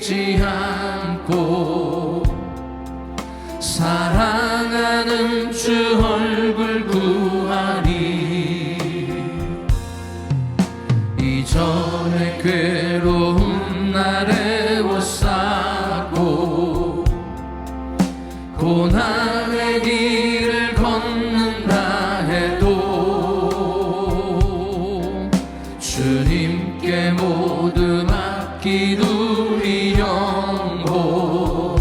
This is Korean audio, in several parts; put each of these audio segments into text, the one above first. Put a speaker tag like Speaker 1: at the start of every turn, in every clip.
Speaker 1: 버리지 않고 사랑하는 주 얼굴 구하리. 이전에 괴로운 날에 옷싸고 고난의 길을 걷는다 해도 주님께 모두 맡긴 우리 영혼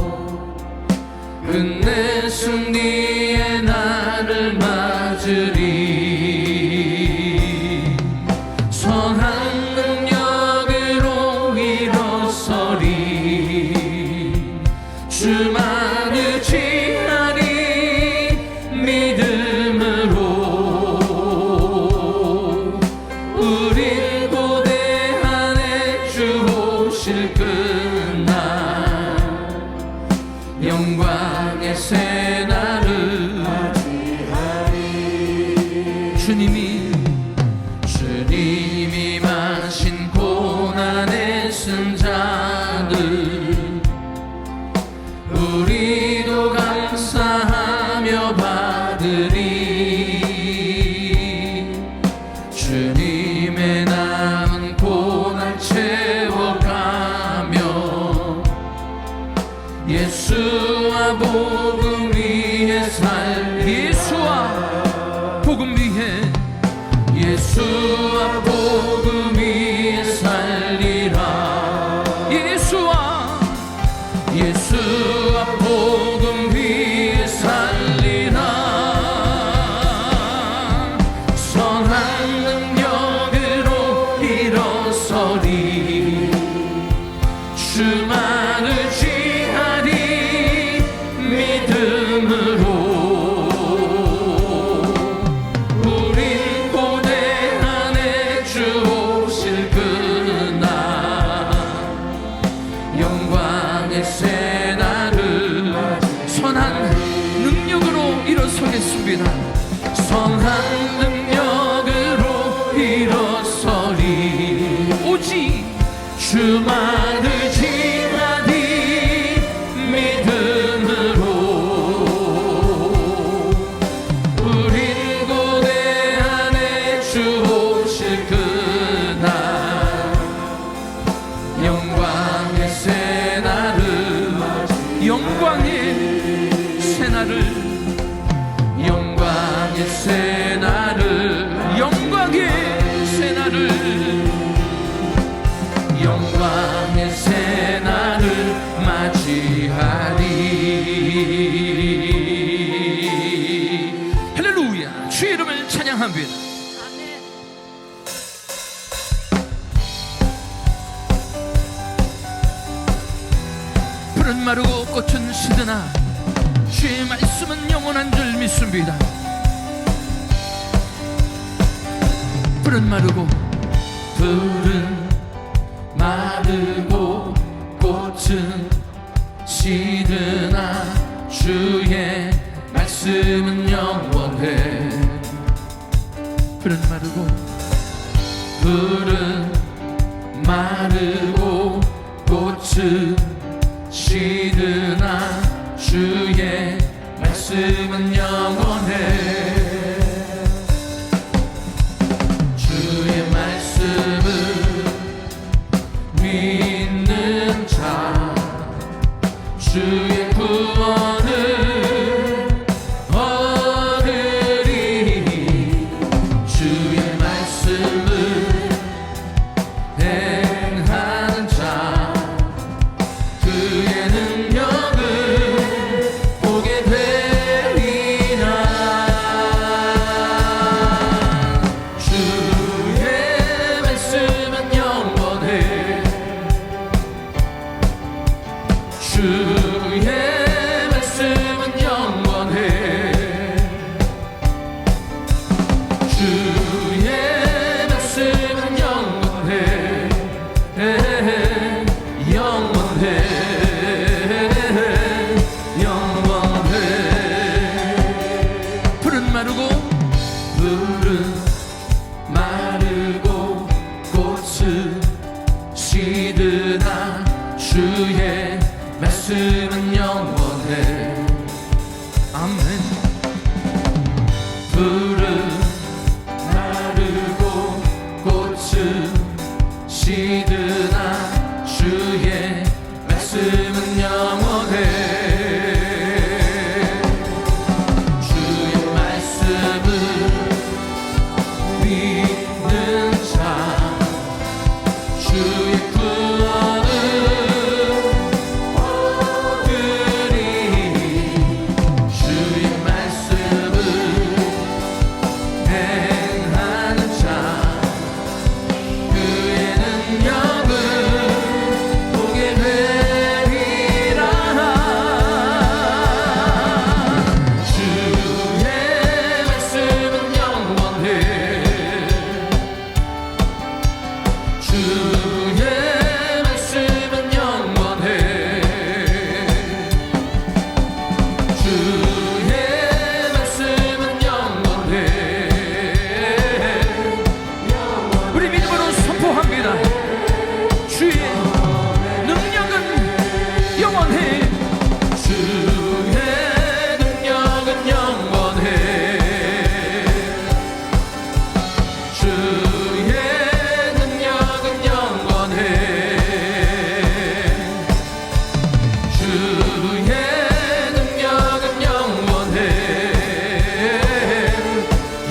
Speaker 1: 끝내 승리의 날을 맞으리. 선한 능력으로 일어서리. 주만 의지하리. 믿음으로 우린 고대 안에 주 오실 그날 영광의 새날을 맞이하리. 주님이 마신 고난의 쓴 자들 우리도 감사하며 받으리. 주님의 남은 고난 채워가며 예수와 복음 위에 예수와 복음 위에 예수와 복음 위에 살리라. 예수와 복음 위에 살리라. 선한 능력으로 일어서리. 주만 의지하리. 믿음으로 우린 고대 안에 주 오실 그날 영광의 새날을 선한 능력으로 일어서겠습니다. 선한 능력으로 일어서리. 오직 주만 의지하리. 믿음으로 우린 고대 안에 주 오실 그날 영광의 새날을 영광의 새날을 영광의 새날을 영광의 새날을 영광의 새날을 맞이하리. 할렐루야. 주의 이름을 찬양합니다. 푸른 마르고 꽃은 시드나 주의 말씀은 영원한 줄 믿습니다. 푸른 마르고 꽃은 시드나 주의 말씀은 영원해. 푸른 마르고 꽃은 시드나 주의 말씀은 영원해. 주의 말씀을 믿는 자 주의 구원을 얻으리. 주의 말씀을 행하는 자 그의 능력을 보게 되리라. 주의 말씀은 영원해. 주의 말씀은 영원해. 주의 말씀은 영원해. 영원해. 영원해. 푸른 마르고 꽃은 시드나 주의 말씀은 영원해. 아멘. 풀은 마르고 꽃은 시드나 주의 말씀은 영원해. 주의 말씀을 믿는 자 주의 구원을 얻으리. 주의 말씀을 행하는 자 그의 능력을 보게 되리라. 주의 말씀은 영원해. 주의 말씀은 영원해. 주의 말씀은 영원해.
Speaker 2: 우리 믿음으로 선포합니다. 주의 능력은 영원해.
Speaker 1: 주의 능력은 영원해. 주의 능력은 영원해. 주의 능력은 영원해.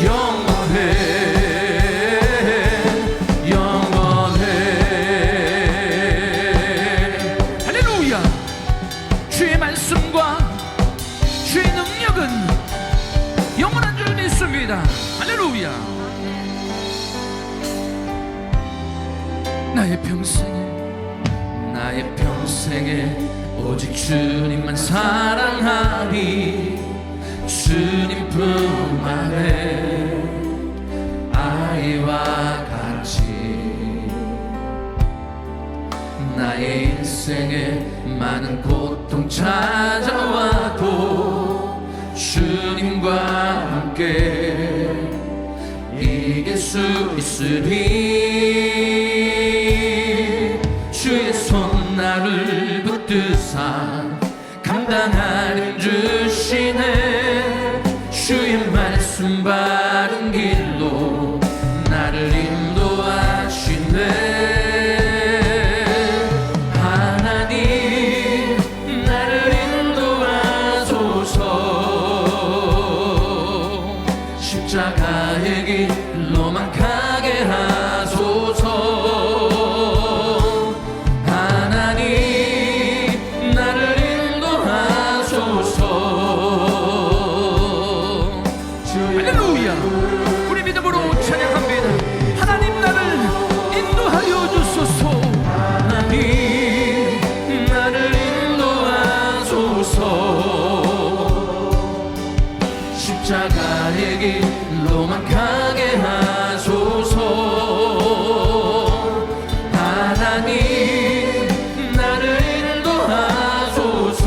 Speaker 1: 영원해. 영원해.
Speaker 2: 할렐루야. 주의 말씀과 주의 능력은 영원한 줄 믿습니다. 할렐루야.
Speaker 1: 나의 평생에 오직 주님만 사랑하리. 주님 품 안에 아이와 같이 나의 인생에 많은 고통 찾아와도 주님과 함께 이길 수 있으리. 주의 손 나를 붙드사 감당할 힘 주시네. 주의 말씀 바른 길로 나를 인도하시네. 하나님 나를 인도하소서. 십자가의 길로만 가게 하소서. 하나님 나를 인도하소서.
Speaker 2: 할렐루야. 우리 믿음으로 찬양합니다. 하나님 나를 인도하여 주소서.
Speaker 1: 하나님 나를 인도하소서. 십자가의 길로만 가게 하소서. 하나님 나를 인도하소서.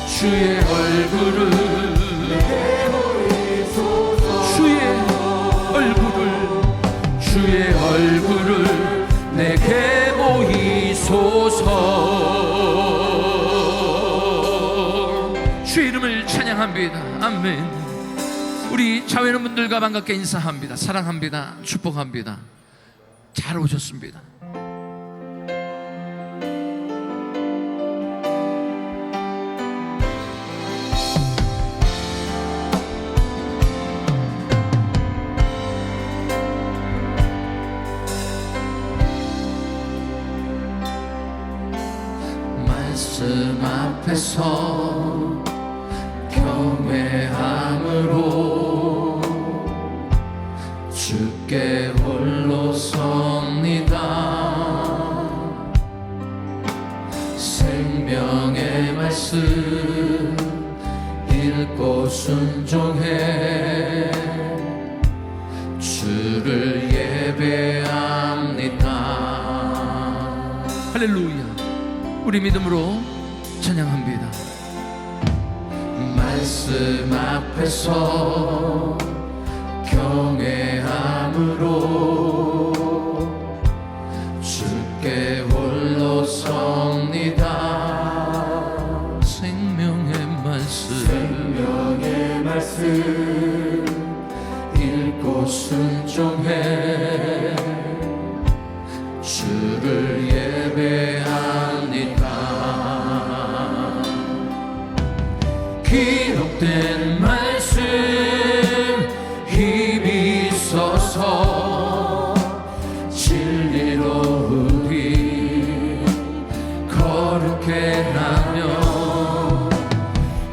Speaker 1: 주의 얼굴을 주의 얼굴을 내게 보이소서.
Speaker 2: 주의 이름을 찬양합니다. 아멘. 우리 자외하는 분들과 반갑게 인사합니다. 사랑합니다. 축복합니다. 잘 오셨습니다.
Speaker 1: 말씀 앞에서 경외함으로 주께 홀로 섭니다. 생명의 말씀 읽고 순종해 주를 예배합니다.
Speaker 2: 할렐루야. 우리 믿음으로 찬양합니다.
Speaker 1: 말씀 앞에서 경외함으로 주께 주께 홀로 섭니다.
Speaker 2: 생명의 말씀
Speaker 1: 생명의 말씀 읽고 순종해 주를 예배합니다. 기록된 말씀 힘이 있어서 진리로 우리 거룩해 하며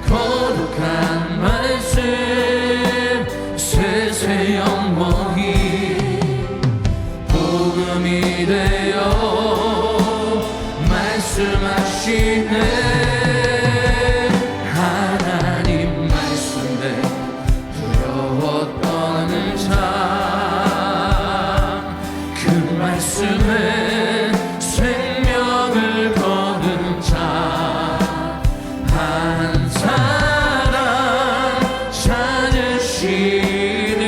Speaker 1: 거룩한 말씀 세세 영원히 복음이 되어 말씀하시네. 하나님 말씀에 두려웠던 자, 그 말씀에 생명을 거둔 자, 한 사람 찾으시는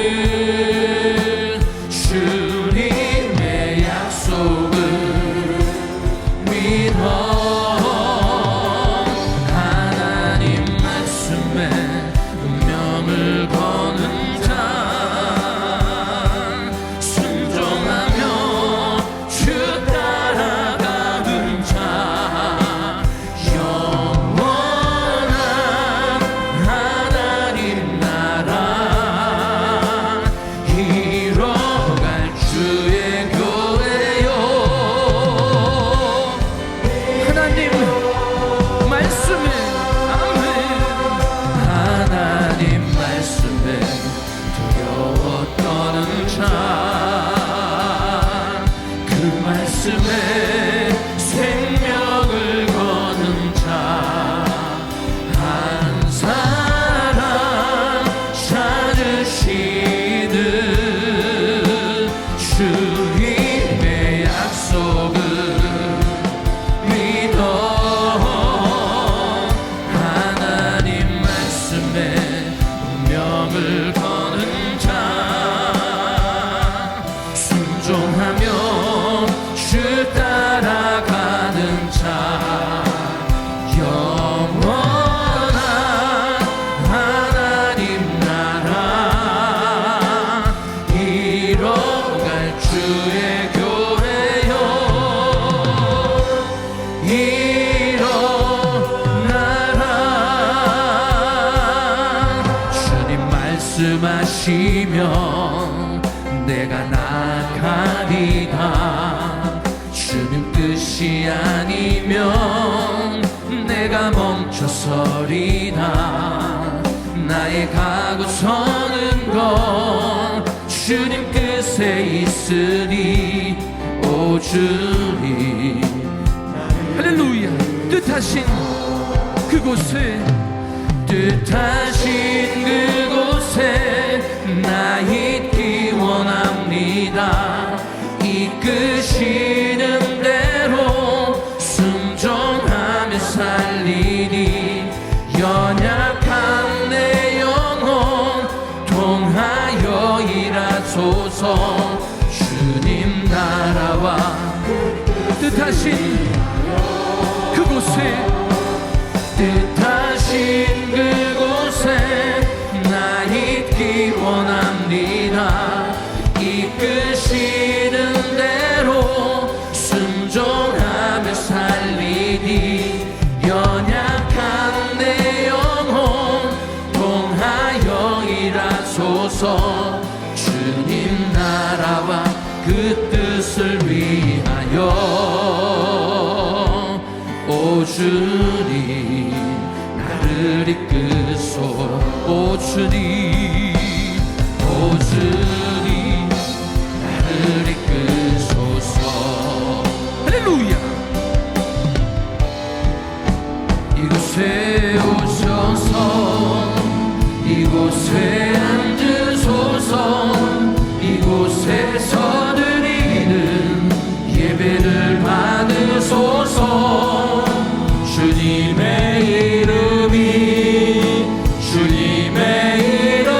Speaker 1: 주님의 약속을 믿어. 하나님 말씀에 운명을 거는 자, 순종하며 주 따라가는 자, 영원한 하나님 나라 이뤄갈 주의 교회요.
Speaker 2: 하나님 말씀에 아멘.
Speaker 1: 하나님 말씀에 두려웠던 자, 그 말씀에 생명을 거는 자, 한 사람 찾으시는 주님의 약속을 믿어. 하나님 말씀에 운명을 거는 자, 순종하며 주 따라가는 자, 영원한 하나님 나라 이뤄갈 주의 교회요. 일어나라. 주님 말씀하시면 내가 나가리다. 주님 뜻이 아니면 내가 멈춰서리다. 나의 가고 서는 건 주님 뜻에 있으니 오 주님.
Speaker 2: 할렐루야. 뜻하신 그곳에
Speaker 1: 뜻하신 그곳에 나 있기 원합니다. 이끄시는 대로 순종하며 살리니 연약한 내 영혼 통하여 일하소서. 주님 나라와
Speaker 2: 뜻하신 그곳에
Speaker 1: 뜻하신 그곳에 나 있기 원합니다. 이끄시는 대로 순종하며 살리니 연약한 내 영혼 통하여 일하소서. 주님 나라와 그 뜻을 위하여 오 주님 나를 이끄소. 오 주님 오 주님 나를 이끄소서.
Speaker 2: 할렐루야.
Speaker 1: 이곳에 오셔서 이곳에 앉으소서. 이곳에서 드리는 예배를 받으소서. 주님의 이름이 주님의 이름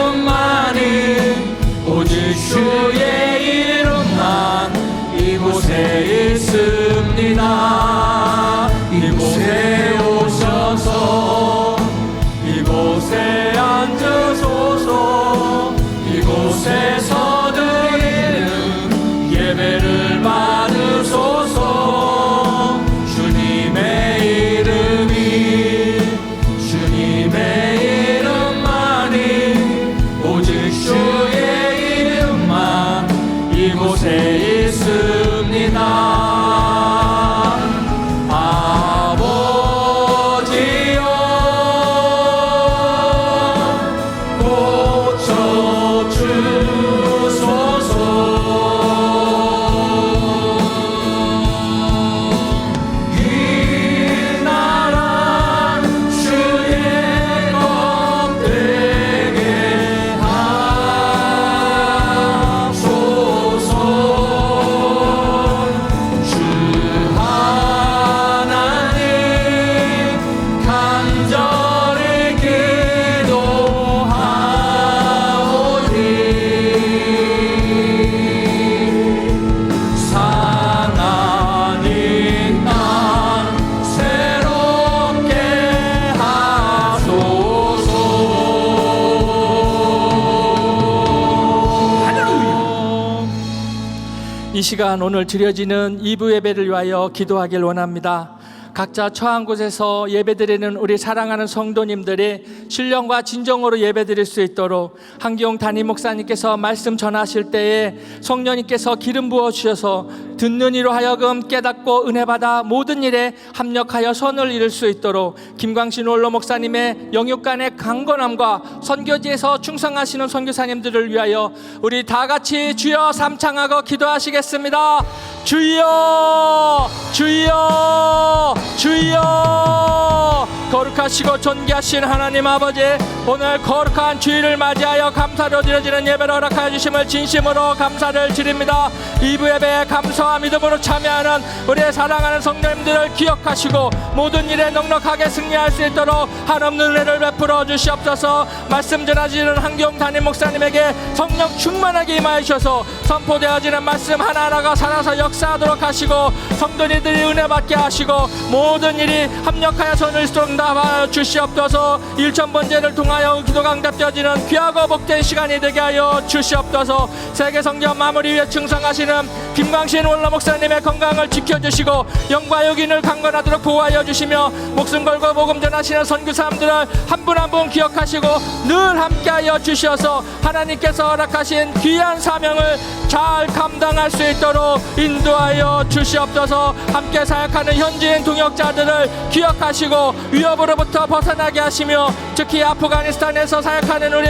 Speaker 3: 이 시간 오늘 드려지는 2부 예배를 위하여 기도하길 원합니다. 각자 처한 곳에서 예배드리는 우리 사랑하는 성도님들이 신령과 진정으로 예배드릴 수 있도록 한기용 담임 목사님께서 말씀 전하실 때에 성령님께서 기름 부어 주셔서 듣는 이로 하여금 깨닫고 은혜 받아 모든 일에 합력하여 선을 이룰 수 있도록 김광신 원로 목사님의 영육간의 강건함과 선교지에서 충성하시는 선교사님들을 위하여 우리 다 같이 주여 삼창하고 기도하시겠습니다. 주여, 주여, 주여. 거룩하시고 존귀하신 하나님 아버지, 오늘 거룩한 주일을 맞이하여 감사로 드려지는 예배를 허락하여 주심을 진심으로 감사를 드립니다. 2부 예배에 감사와 믿음으로 참여하는 우리의 사랑하는 성도님들을 기억하시고 모든 일에 넉넉하게 승리할 수 있도록 한없는 은혜를 베풀어 주시옵소서. 말씀 전하시는 한기용 담임 목사님에게 성령 충만하게 임하여 주셔서 선포되어지는 말씀 하나하나가 살아서 역사하도록 하시고 성도님들이 은혜 받게 하시고 모든 일이 합력하여 손을 쏟아 주시옵소서. 1000번째를 통하여 기도가 응답되어지는 귀하고 복된 시간이 되게 하여 주시옵소서. 세계 성경 마무리 위에 충성하시는 김광신 원로 목사님의 건강을 지켜주시고 영과 육인을 강건하도록 보호하여 주시며 목숨 걸고 복음 전하시는 선교사님들을 한 분 한 분 기억하시고 늘 함께하여 주셔서 하나님께서 허락하신 귀한 사명을 잘 감당할 수 있도록 인도하여 주시옵소서. 함께 사역하는 현지인 동역자들을 기억하시고 위협으로부터 벗어나게 하시며 특히 아프가니스탄에서 사역하는 우리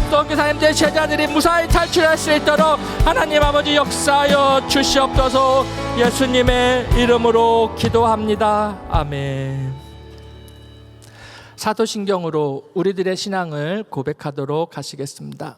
Speaker 3: 선교사님들 제자들이 무사히 탈출할 수 있도록 하나님 아버지 역사하여 주시옵소서. 예수님의 이름으로 기도합니다. 아멘. 사도신경으로 우리들의 신앙을 고백하도록 하시겠습니다.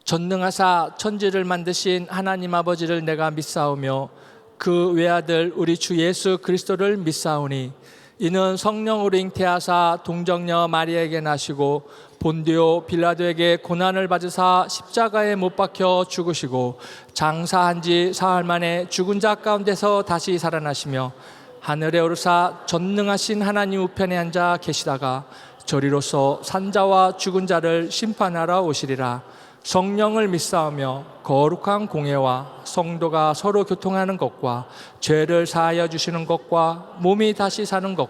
Speaker 3: 전능하사 천지를 만드신 하나님 아버지를 내가 믿사오며 그 외아들 우리 주 예수 그리스도를 믿사오니 이는 성령으로 잉태하사 동정녀 마리아에게 나시고 본디오 빌라도에게 고난을 받으사 십자가에 못 박혀 죽으시고 장사한 지 사흘 만에 죽은 자 가운데서 다시 살아나시며 하늘에 오르사 전능하신 하나님 우편에 앉아 계시다가 저리로서 산자와 죽은 자를 심판하러 오시리라. 성령을 믿사오며 거룩한 공예와 성도가 서로 교통하는 것과 죄를 사하여 주시는 것과 몸이 다시 사는 것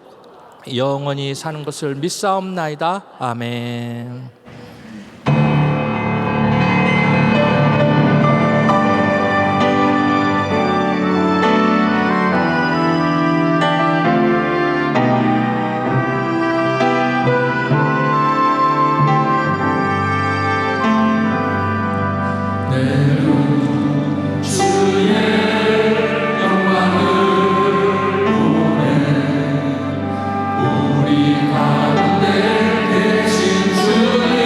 Speaker 3: 영원히 사는 것을 믿사옵나이다. 아멘.
Speaker 1: 우리 가운데 계신 주님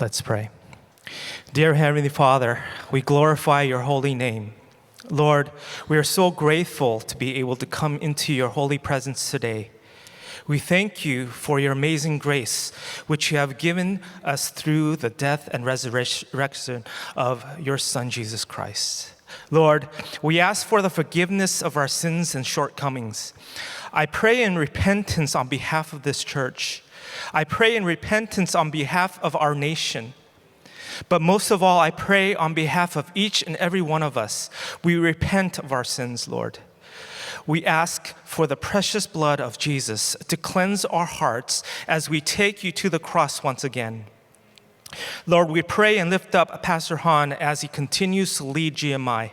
Speaker 4: Let's pray. Dear Heavenly Father, we glorify your holy name. Lord, we are so grateful to be able to come into your holy presence today. We thank you for your amazing grace, which you have given us through the death and resurrection of your Son, Jesus Christ. Lord, we ask for the forgiveness of our sins and shortcomings. I pray in repentance on behalf of this church. I pray in repentance on behalf of our nation. But most of all, I pray on behalf of each and every one of us. We repent of our sins, Lord. We ask for the precious blood of Jesus to cleanse our hearts as we take you to the cross once again. Lord, we pray and lift up Pastor Han as he continues to lead GMI.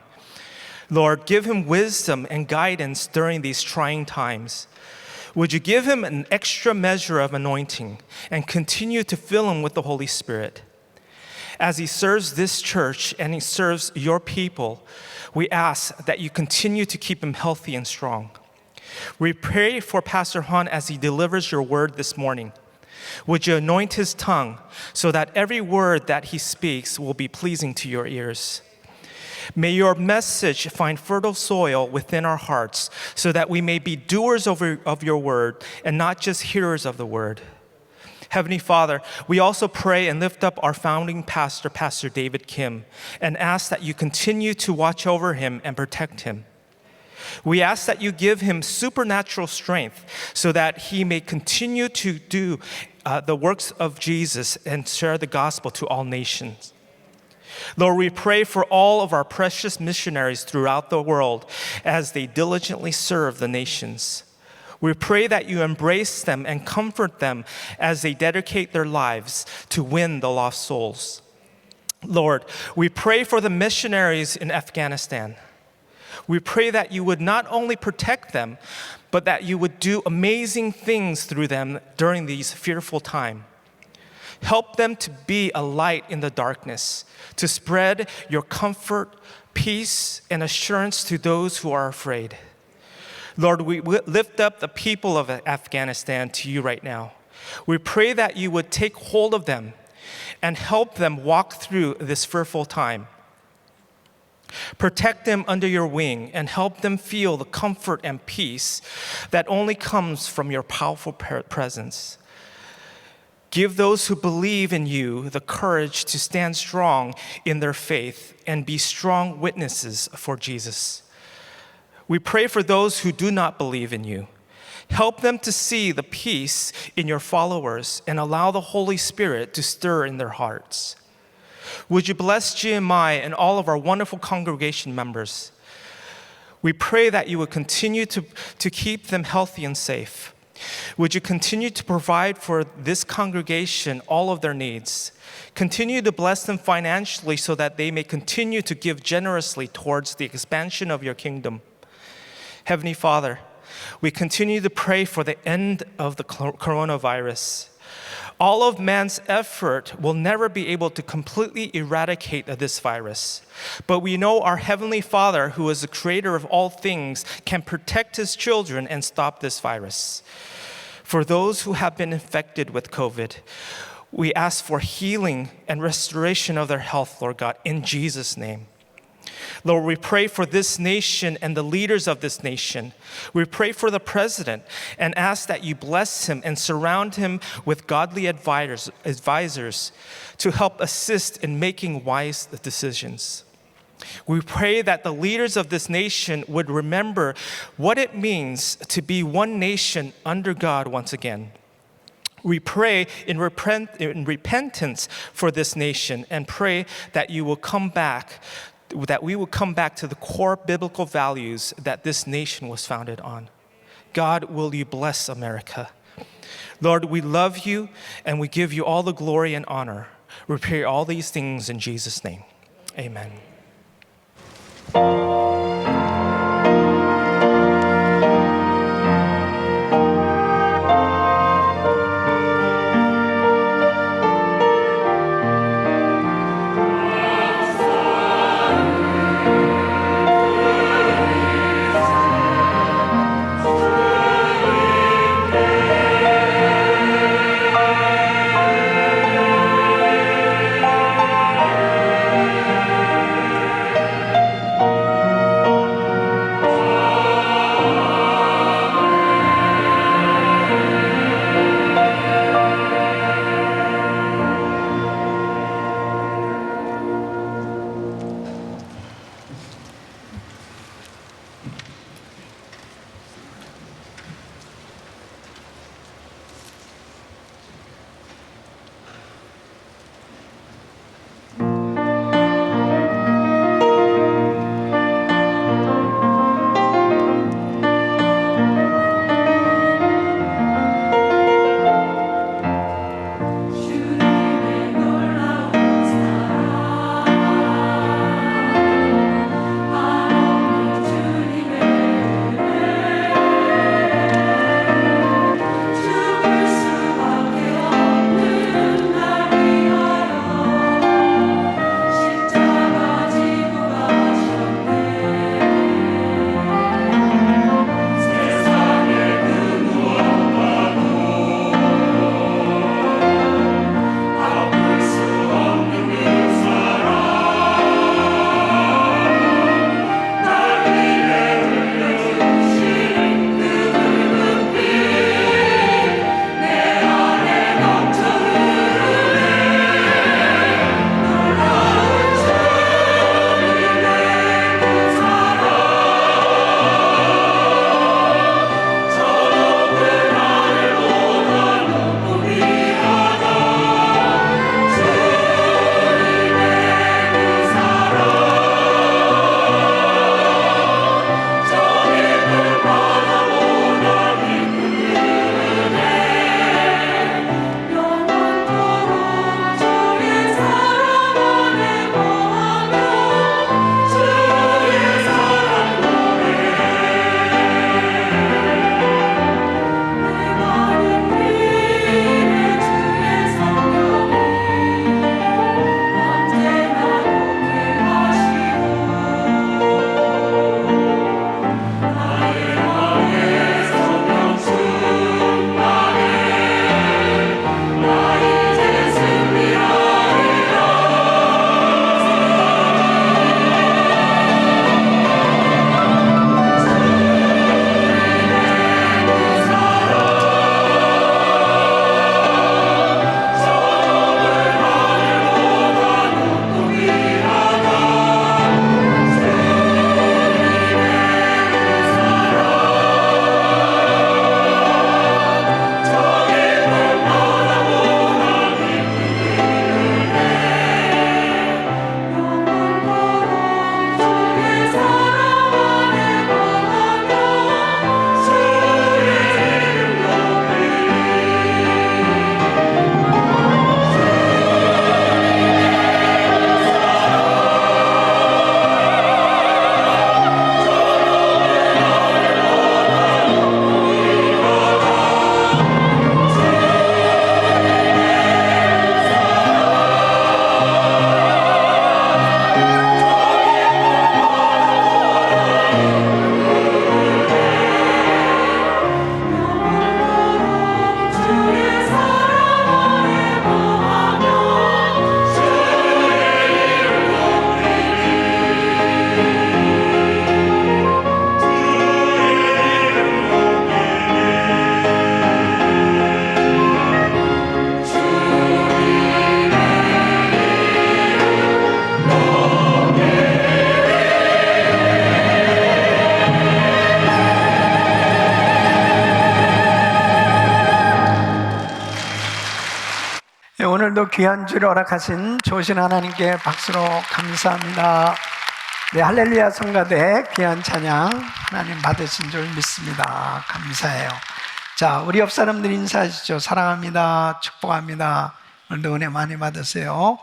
Speaker 4: Lord, give him wisdom and guidance during these trying times. Would you give him an extra measure of anointing and continue to fill him with the Holy Spirit? As he serves this church and he serves your people, we ask that you continue to keep him healthy and strong. We pray for Pastor Han as he delivers your word this morning. Would you anoint his tongue so that every word that he speaks will be pleasing to your ears? May your message find fertile soil within our hearts so that we may be doers of your word and not just hearers of the word. Heavenly Father, we also pray and lift up our founding pastor, Pastor David Kim, and ask that you continue to watch over him and protect him. We ask that you give him supernatural strength so that he may continue to do the works of Jesus and share the gospel to all nations. Lord, we pray for all of our precious missionaries throughout the world as they diligently serve the nations. We pray that you embrace them and comfort them as they dedicate their lives to win the lost souls. Lord, we pray for the missionaries in Afghanistan. We pray that you would not only protect them, but that you would do amazing things through them during these fearful times. Help them to be a light in the darkness, to spread your comfort, peace, and assurance to those who are afraid. Lord, we lift up the people of Afghanistan to you right now. We pray that you would take hold of them and help them walk through this fearful time. Protect them under your wing and help them feel the comfort and peace that only comes from your powerful presence. Give those who believe in you the courage to stand strong in their faith and be strong witnesses for Jesus. We pray for those who do not believe in you. Help them to see the peace in your followers and allow the Holy Spirit to stir in their hearts. Would you bless GMI and all of our wonderful congregation members? We pray that you would continue to keep them healthy and safe. Would you continue to provide for this congregation all of their needs? Continue to bless them financially so that they may continue to give generously towards the expansion of your kingdom. Heavenly Father, we continue to pray for the end of the coronavirus. All of man's effort will never be able to completely eradicate this virus. But we know our Heavenly Father, who is the creator of all things, can protect his children and stop this virus. For those who have been infected with COVID, we ask for healing and restoration of their health, Lord God, in Jesus' name. Lord, we pray for this nation and the leaders of this nation. We pray for the president and ask that you bless him and surround him with godly advisors to help assist in making wise decisions. We pray that the leaders of this nation would remember what it means to be one nation under God once again. We pray in repentance for this nation and pray that you will come back, that we will come back to the core biblical values that this nation was founded on. God, will you bless America? Lord, we love you and we give you all the glory and honor. We pray all these things in Jesus' name. Amen.
Speaker 5: 오늘도 귀한 주를 허락하신 좋으신 하나님께 박수로 감사합니다. 네, 할렐루야 성가대 귀한 찬양 하나님 받으신 줄 믿습니다. 감사해요. 자, 우리 옆 사람들 인사하시죠. 사랑합니다. 축복합니다. 오늘도 은혜 많이 받으세요.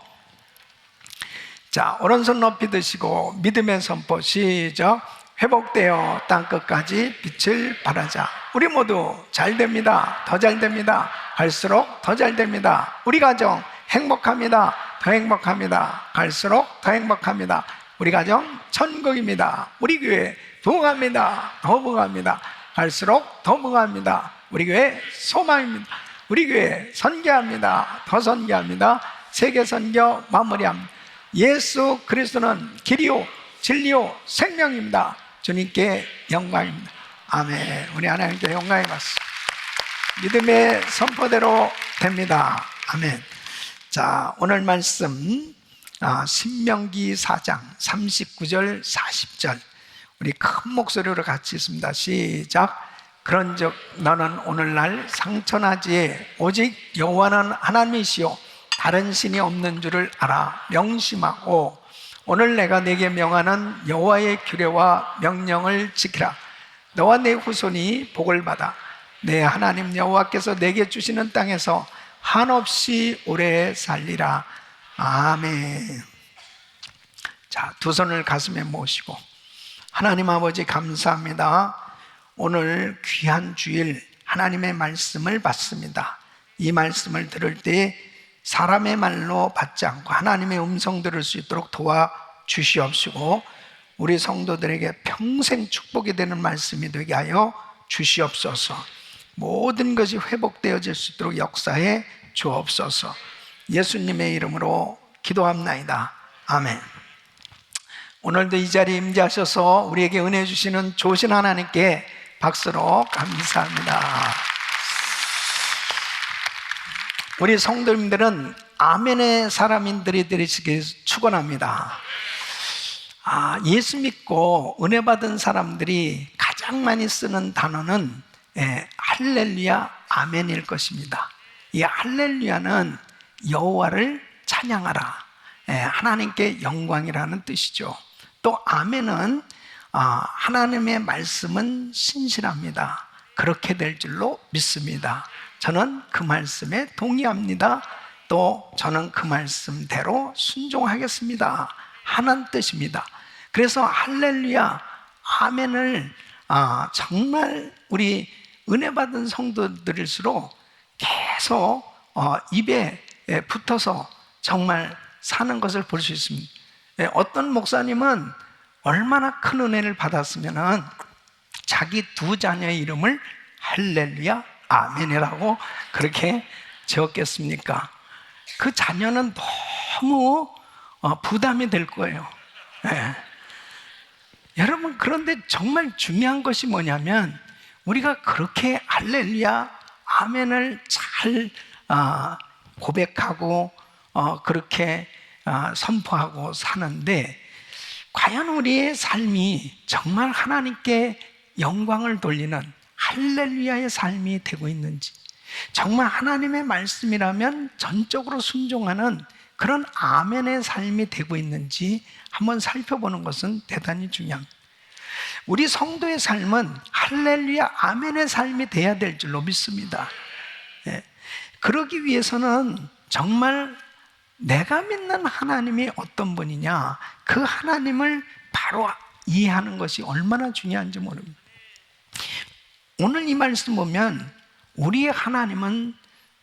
Speaker 5: 자, 오른손 높이 드시고 믿음의 선포 시작. 회복되어 땅끝까지 빛을 발하자. 우리 모두 잘 됩니다. 더 잘 됩니다. 갈수록 더 잘 됩니다. 우리 가정 행복합니다. 더 행복합니다. 갈수록 더 행복합니다. 우리 가정 천국입니다. 우리 교회 부흥합니다. 더 부흥합니다. 갈수록 더 부흥합니다. 우리 교회 소망입니다. 우리 교회 선교합니다. 더 선교합니다. 세계 선교 마무리합니다. 예수 그리스도는 길이요 진리요 생명입니다. 주님께 영광입니다. 아멘. 우리 하나님께 영광이 받습니다. 믿음의 선포대로 됩니다. 아멘. 자, 오늘 말씀 신명기 4장 39절 40절 우리 큰 목소리로 같이 있습니다. 시작. 그런즉 너는 오늘날 상천하지에 오직 여호와는 하나님이시요 다른 신이 없는 줄을 알아 명심하고 오늘 내가 네게 명하는 여호와의 규례와 명령을 지키라. 너와 네 후손이 복을 받아 내 하나님 여호와께서 내게 주시는 땅에서 한없이 오래 살리라. 아멘. 자, 두 손을 가슴에 모시고 하나님 아버지 감사합니다. 오늘 귀한 주일 하나님의 말씀을 받습니다. 이 말씀을 들을 때 사람의 말로 받지 않고 하나님의 음성 들을 수 있도록 도와주시옵시고 우리 성도들에게 평생 축복이 되는 말씀이 되게 하여 주시옵소서. 모든 것이 회복되어질 수 있도록 역사해 주옵소서. 예수님의 이름으로 기도합나이다. 아멘. 오늘도 이 자리에 임재하셔서 우리에게 은혜 주시는 좋으신 하나님께 박수로 감사합니다. 우리 성도님들은 아멘의 사람인들이 되시길 축원합니다. 예수 믿고 은혜 받은 사람들이 가장 많이 쓰는 단어는 할렐루야 아멘일 것입니다. 이 할렐루야는 여호와를 찬양하라, 하나님께 영광이라는 뜻이죠. 또 아멘은 하나님의 말씀은 신실합니다. 그렇게 될 줄로 믿습니다. 저는 그 말씀에 동의합니다. 또 저는 그 말씀대로 순종하겠습니다 하는 뜻입니다. 그래서 할렐루야 아멘을 정말 우리 은혜 받은 성도들일수록 계속 입에 붙어서 정말 사는 것을 볼 수 있습니다. 어떤 목사님은 얼마나 큰 은혜를 받았으면은 자기 두 자녀의 이름을 할렐루야 아멘이라고 그렇게 지었겠습니까? 그 자녀는 너무 부담이 될 거예요. 여러분, 그런데 정말 중요한 것이 뭐냐면 우리가 그렇게 할렐루야 아멘을 잘 고백하고 그렇게 선포하고 사는데 과연 우리의 삶이 정말 하나님께 영광을 돌리는 할렐루야의 삶이 되고 있는지, 정말 하나님의 말씀이라면 전적으로 순종하는 그런 아멘의 삶이 되고 있는지 한번 살펴보는 것은 대단히 중요합니다. 우리 성도의 삶은 할렐루야 아멘의 삶이 돼야 될 줄로 믿습니다. 그러기 위해서는 정말 내가 믿는 하나님이 어떤 분이냐, 그 하나님을 바로 이해하는 것이 얼마나 중요한지 모릅니다. 오늘 이 말씀 보면 우리의 하나님은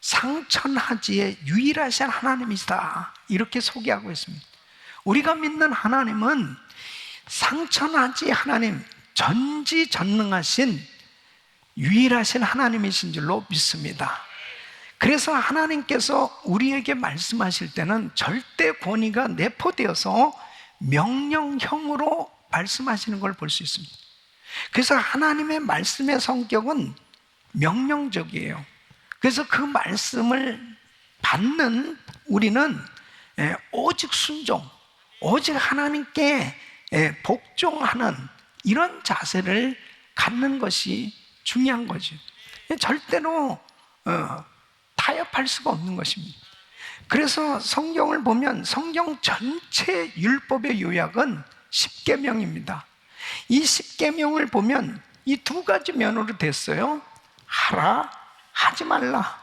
Speaker 5: 상천하지의 유일하신 하나님이시다 이렇게 소개하고 있습니다. 우리가 믿는 하나님은 상천하지 하나님, 전지전능하신 유일하신 하나님이신 줄로 믿습니다. 그래서 하나님께서 우리에게 말씀하실 때는 절대 권위가 내포되어서 명령형으로 말씀하시는 걸 볼 수 있습니다. 그래서 하나님의 말씀의 성격은 명령적이에요. 그래서 그 말씀을 받는 우리는 오직 순종, 오직 하나님께 복종하는 이런 자세를 갖는 것이 중요한 거죠. 절대로 타협할 수가 없는 것입니다. 그래서 성경을 보면 성경 전체 율법의 요약은 10계명입니다. 이 10계명을 보면 이 두 가지 면으로 됐어요. 하라, 하지 말라.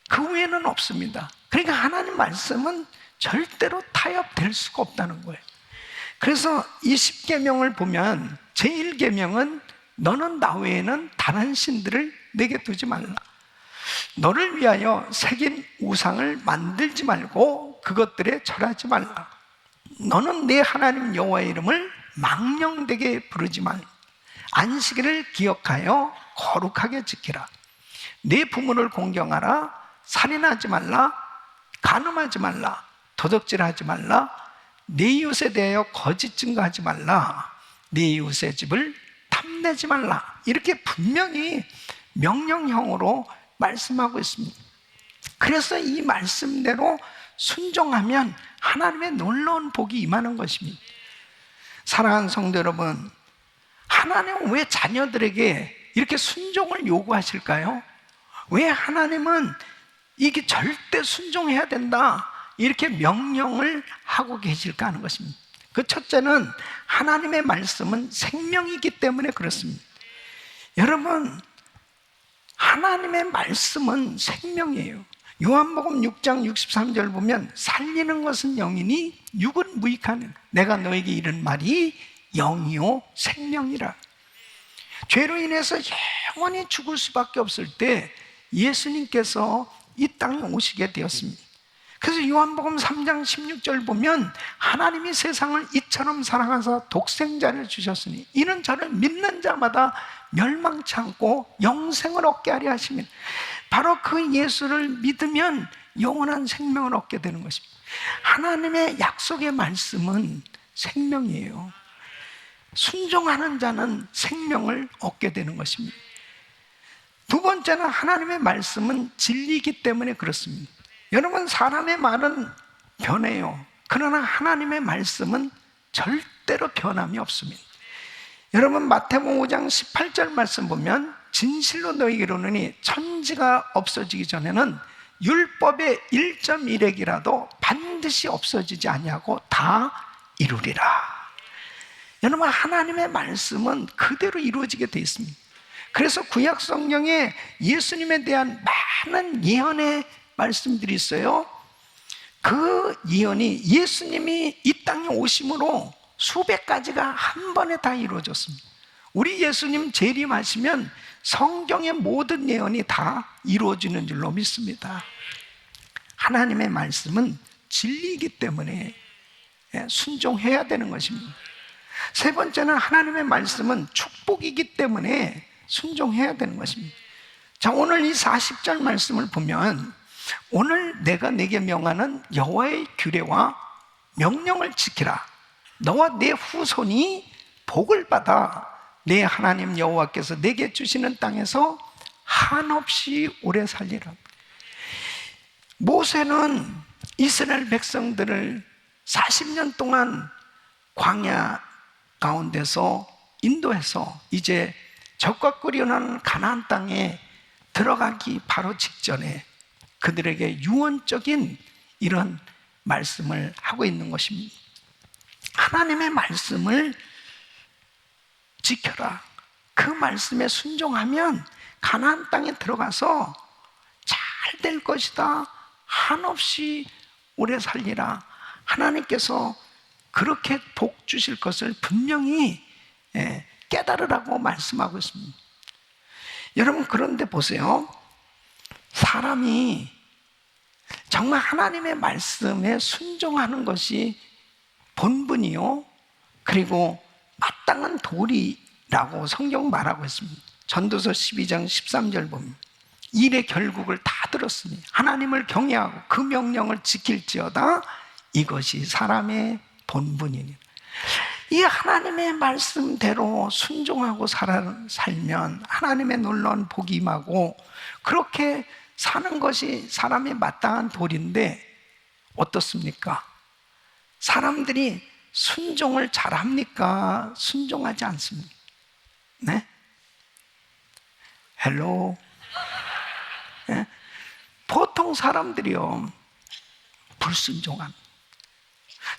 Speaker 5: 그 외에는 없습니다. 그러니까 하나님 말씀은 절대로 타협될 수가 없다는 거예요. 그래서 이 10계명을 보면 제1계명은 너는 나 외에는 다른 신들을 내게 두지 말라. 너를 위하여 새긴 우상을 만들지 말고 그것들에 절하지 말라. 너는 내 하나님 여호와의 이름을 망령되게 부르지 말라. 안식일을 기억하여 거룩하게 지키라. 내 부모를 공경하라. 살인하지 말라. 간음하지 말라. 도둑질하지 말라. 내 이웃에 대하여 거짓 증거하지 말라. 내 이웃의 집을 탐내지 말라. 이렇게 분명히 명령형으로 말씀하고 있습니다. 그래서 이 말씀대로 순종하면 하나님의 놀라운 복이 임하는 것입니다. 사랑하는 성도 여러분, 하나님은 왜 자녀들에게 이렇게 순종을 요구하실까요? 왜 하나님은 이게 절대 순종해야 된다 이렇게 명령을 하고 계실까 하는 것입니다. 그 첫째는 하나님의 말씀은 생명이기 때문에 그렇습니다. 여러분, 하나님의 말씀은 생명이에요. 요한복음 6장 63절 보면 살리는 것은 영이니 육은 무익하는 내가 너에게 이른 말이 영이요 생명이라. 죄로 인해서 영원히 죽을 수밖에 없을 때 예수님께서 이 땅에 오시게 되었습니다. 그래서 요한복음 3장 16절 보면 하나님이 세상을 이처럼 사랑하사 독생자를 주셨으니 이는 저를 믿는 자마다 멸망치 않고 영생을 얻게 하려 하시면, 바로 그 예수를 믿으면 영원한 생명을 얻게 되는 것입니다. 하나님의 약속의 말씀은 생명이에요. 순종하는 자는 생명을 얻게 되는 것입니다. 두 번째는 하나님의 말씀은 진리이기 때문에 그렇습니다. 여러분, 사람의 말은 변해요. 그러나 하나님의 말씀은 절대로 변함이 없습니다. 여러분, 마태복음 5장 18절 말씀 보면 진실로 너희에게 이르노니 천지가 없어지기 전에는 율법의 1.1핵이라도 반드시 없어지지 아니하고 다 이루리라. 여러분, 하나님의 말씀은 그대로 이루어지게 되어 있습니다. 그래서 구약 성경에 예수님에 대한 많은 예언의 말씀들이 있어요. 그 예언이 예수님이 이 땅에 오심으로 수백 가지가 한 번에 다 이루어졌습니다. 우리 예수님 재림하시면 성경의 모든 예언이 다 이루어지는 줄로 믿습니다. 하나님의 말씀은 진리이기 때문에 순종해야 되는 것입니다. 세 번째는 하나님의 말씀은 축복이기 때문에 순종해야 되는 것입니다. 자, 오늘 이 40절 말씀을 보면 오늘 내가 네게 명하는 여호와의 규례와 명령을 지키라. 너와 내 후손이 복을 받아 내 하나님 여호와께서 내게 주시는 땅에서 한없이 오래 살리라. 모세는 이스라엘 백성들을 40년 동안 광야 가운데서 인도해서 이제 적과 끓여나는 가나안 땅에 들어가기 바로 직전에 그들에게 유언적인 이런 말씀을 하고 있는 것입니다. 하나님의 말씀을 지켜라. 그 말씀에 순종하면 가나안 땅에 들어가서 잘 될 것이다. 한없이 오래 살리라. 하나님께서 그렇게 복 주실 것을 분명히 깨달으라고 말씀하고 있습니다. 여러분, 그런데 보세요. 사람이 정말 하나님의 말씀에 순종하는 것이 본분이요, 그리고 마땅한 도리라고 성경 말하고 있습니다. 전도서 12장 13절 보면 일의 결국을 다 들었으니 하나님을 경외하고 그 명령을 지킬지어다 이것이 사람의 본분이니. 이 하나님의 말씀대로 순종하고 살면 하나님의 놀라운 복이 임하고 그렇게 사는 것이 사람의 마땅한 도리인데 어떻습니까? 사람들이 순종을 잘합니까? 순종하지 않습니다. 네? 헬로. 네? 보통 사람들이요, 불순종함.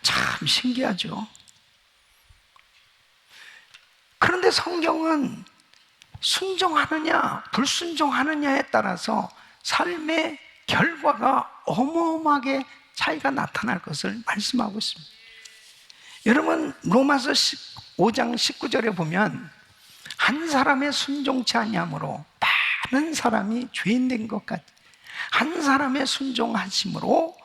Speaker 5: 참 신기하죠. 그런데 성경은 순종하느냐 불순종하느냐에 따라서 삶의 결과가 어마어마하게 차이가 나타날 것을 말씀하고 있습니다. 여러분, 로마서 5장 19절에 보면 한 사람의 순종치 아니함으로 많은 사람이 죄인 된 것 같아. 한 사람의 순종하심으로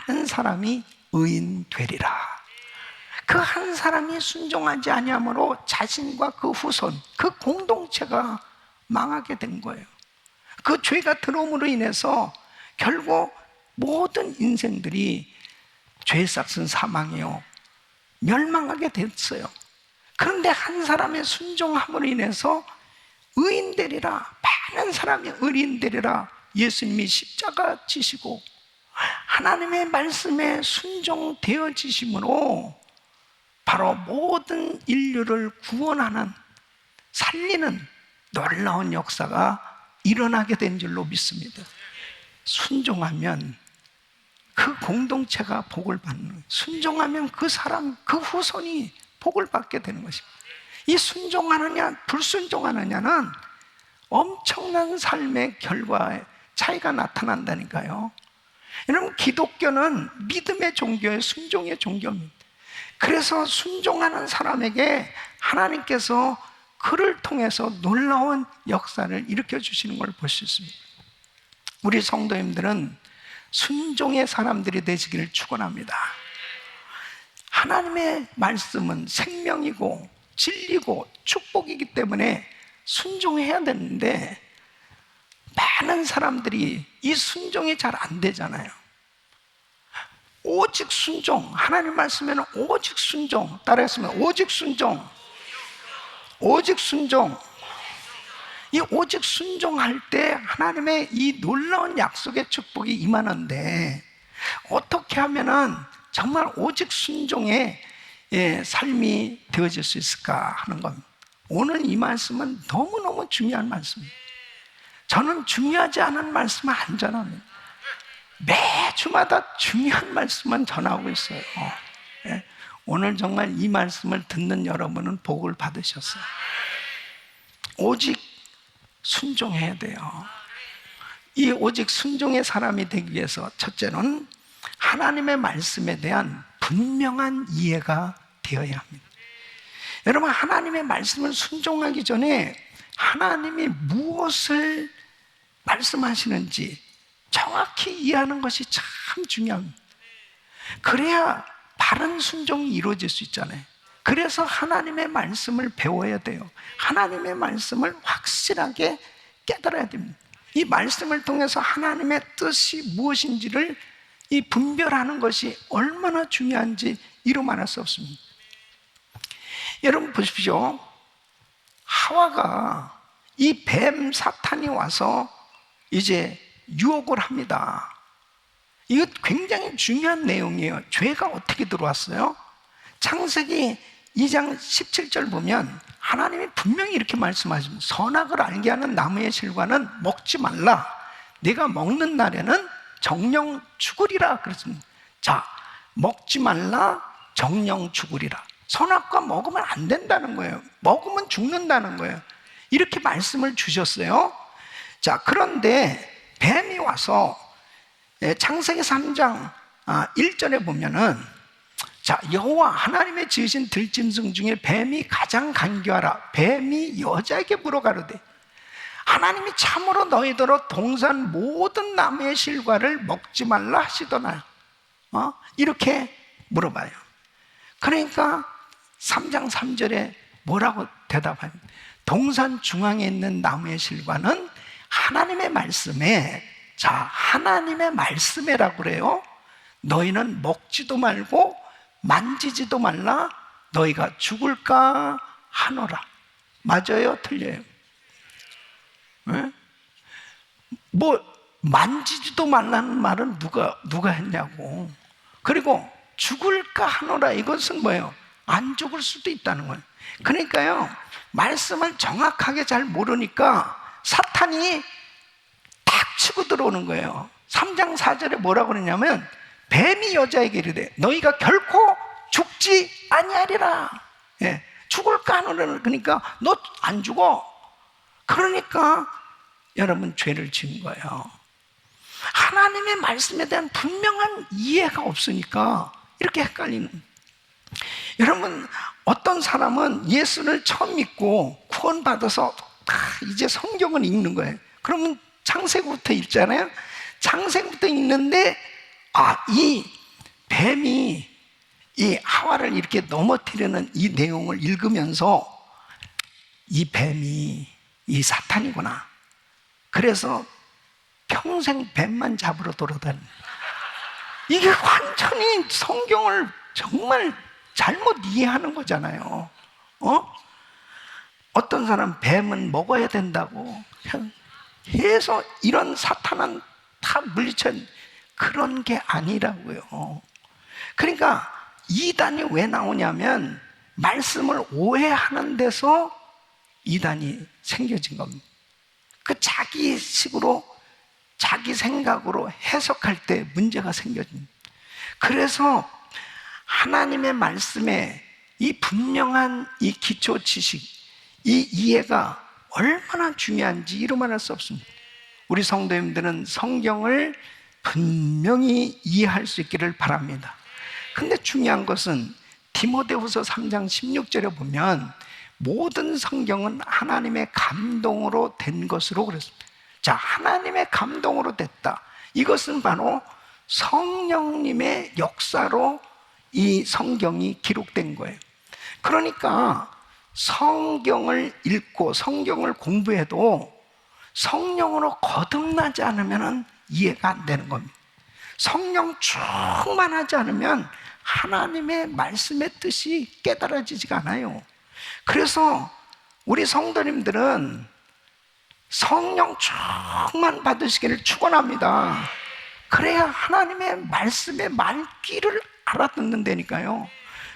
Speaker 5: 많은 사람이 의인 되리라. 그 한 사람이 순종하지 아니함으로 자신과 그 후손, 그 공동체가 망하게 된 거예요. 그 죄가 들어옴으로 인해서 결국 모든 인생들이 죄 삭은 사망이요, 멸망하게 됐어요. 그런데 한 사람의 순종함으로 인해서 의인 되리라, 많은 사람이 의인 되리라. 예수님이 십자가 지시고 하나님의 말씀에 순종되어지심으로 바로 모든 인류를 구원하는, 살리는 놀라운 역사가 일어나게 된 줄로 믿습니다. 순종하면 그 공동체가 복을 받는 거예요. 순종하면 그 사람, 그 후손이 복을 받게 되는 것입니다. 이 순종하느냐 불순종하느냐는 엄청난 삶의 결과에 차이가 나타난다니까요. 여러분, 기독교는 믿음의 종교예요. 순종의 종교입니다. 그래서 순종하는 사람에게 하나님께서 그를 통해서 놀라운 역사를 일으켜 주시는 걸 볼 수 있습니다. 우리 성도님들은 순종의 사람들이 되시기를 축원합니다. 하나님의 말씀은 생명이고 진리고 축복이기 때문에 순종해야 되는데 많은 사람들이 이 순종이 잘 안 되잖아요. 오직 순종, 하나님 말씀에는 오직 순종, 따라했으면 오직 순종, 오직 순종. 이 오직 순종할 때 하나님의 이 놀라운 약속의 축복이 임하는데 어떻게 하면은 정말 오직 순종의 삶이 되어질 수 있을까 하는 겁니다. 오늘 이 말씀은 너무너무 중요한 말씀입니다. 저는 중요하지 않은 말씀을 안 전합니다. 매주마다 중요한 말씀만 전하고 있어요. 오늘 정말 이 말씀을 듣는 여러분은 복을 받으셨어요. 오직 순종해야 돼요. 이 오직 순종의 사람이 되기 위해서 첫째는 하나님의 말씀에 대한 분명한 이해가 되어야 합니다. 여러분, 하나님의 말씀을 순종하기 전에 하나님이 무엇을 말씀하시는지 정확히 이해하는 것이 참 중요합니다. 그래야 바른 순종이 이루어질 수 있잖아요. 그래서 하나님의 말씀을 배워야 돼요. 하나님의 말씀을 확실하게 깨달아야 됩니다. 이 말씀을 통해서 하나님의 뜻이 무엇인지를 이 분별하는 것이 얼마나 중요한지 이루 말할 수 없습니다. 여러분 보십시오. 하와가 이 뱀 사탄이 와서 이제 유혹을 합니다. 이거 굉장히 중요한 내용이에요. 죄가 어떻게 들어왔어요? 창세기 2장 17절 보면 하나님이 분명히 이렇게 말씀하십니다. 선악을 알게 하는 나무의 실과는 먹지 말라. 네가 먹는 날에는 정령 죽으리라 그랬습니다. 자, 먹지 말라, 정령 죽으리라. 선악과 먹으면 안 된다는 거예요. 먹으면 죽는다는 거예요. 이렇게 말씀을 주셨어요. 자, 그런데 뱀이 와서 창세기 3장 1절에 보면은, 자, 여호와 하나님의 지으신 들짐승 중에 뱀이 가장 간교하라. 뱀이 여자에게 물어가로되 하나님이 참으로 너희더러 동산 모든 나무의 실과를 먹지 말라 하시더나. 이렇게 물어봐요. 그러니까 3장 3절에 뭐라고 대답합니까? 동산 중앙에 있는 나무의 실과는 하나님의 말씀에, 자, 하나님의 말씀에라고 그래요. 너희는 먹지도 말고 만지지도 말라. 너희가 죽을까 하노라. 맞아요? 틀려요? 네? 뭐 만지지도 말라는 말은 누가 했냐고. 그리고 죽을까 하노라, 이것은 뭐예요? 안 죽을 수도 있다는 거예요. 그러니까요, 말씀을 정확하게 잘 모르니까 사탄이 딱 치고 치고 들어오는 거예요. 3장 4절에 뭐라고 그러냐면 뱀이 여자에게 이르되 너희가 결코 죽지 아니하리라. 예, 죽을까 하노라. 그러니까 너 안 죽어. 그러니까 여러분 죄를 지은 거예요. 하나님의 말씀에 대한 분명한 이해가 없으니까 이렇게 헷갈리는. 여러분, 어떤 사람은 예수를 처음 믿고 구원받아서 이제 성경을 읽는 거예요. 그러면 창세기부터 읽잖아요. 창세기부터 읽는데 이 뱀이 이 하와를 이렇게 넘어뜨리는 이 내용을 읽으면서 이 뱀이 이 사탄이구나. 그래서 평생 뱀만 잡으러 돌아다니는. 이게 완전히 성경을 정말 잘못 이해하는 거잖아요. 어떤 사람 뱀은 먹어야 된다고 해서 이런 사탄은 다 물리쳐. 그런 게 아니라고요. 그러니까 이단이 왜 나오냐면 말씀을 오해하는 데서 이단이 생겨진 겁니다. 그 자기 식으로 자기 생각으로 해석할 때 문제가 생겨집니다. 그래서 하나님의 말씀에 이 분명한 이 기초 지식, 이 이해가 얼마나 중요한지 이루 말할 수 없습니다. 우리 성도님들은 성경을 분명히 이해할 수 있기를 바랍니다. 근데 중요한 것은 디모데후서 3장 16절에 보면 모든 성경은 하나님의 감동으로 된 것으로 그랬습니다. 자, 하나님의 감동으로 됐다. 이것은 바로 성령님의 역사로 이 성경이 기록된 거예요. 그러니까 성경을 읽고 성경을 공부해도 성령으로 거듭나지 않으면 이해가 안 되는 겁니다. 성령 충만하지 않으면 하나님의 말씀의 뜻이 깨달아지지가 않아요. 그래서 우리 성도님들은 성령 충만 받으시기를 축원합니다. 그래야 하나님의 말씀의 말귀를 알아듣는다니까요.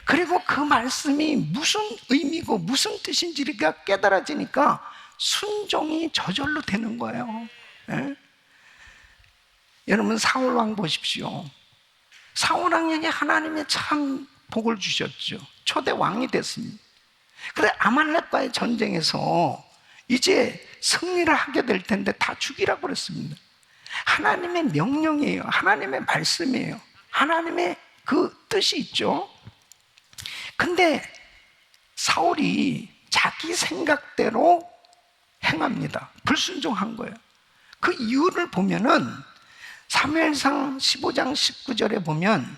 Speaker 5: 그리고 그 말씀이 무슨 의미고 무슨 뜻인지가 깨달아지니까 순종이 저절로 되는 거예요. 예? 여러분 사울 왕 보십시오. 사울 왕에게 하나님의 참 복을 주셨죠. 초대 왕이 됐습니다. 그런데 아말렉과의 전쟁에서 이제 승리를 하게 될 텐데 다 죽이라고 그랬습니다. 하나님의 명령이에요. 하나님의 말씀이에요. 하나님의 그 뜻이 있죠. 근데 사울이 자기 생각대로 행합니다. 불순종한 거예요. 그 이유를 보면은 사무엘상 15장 19절에 보면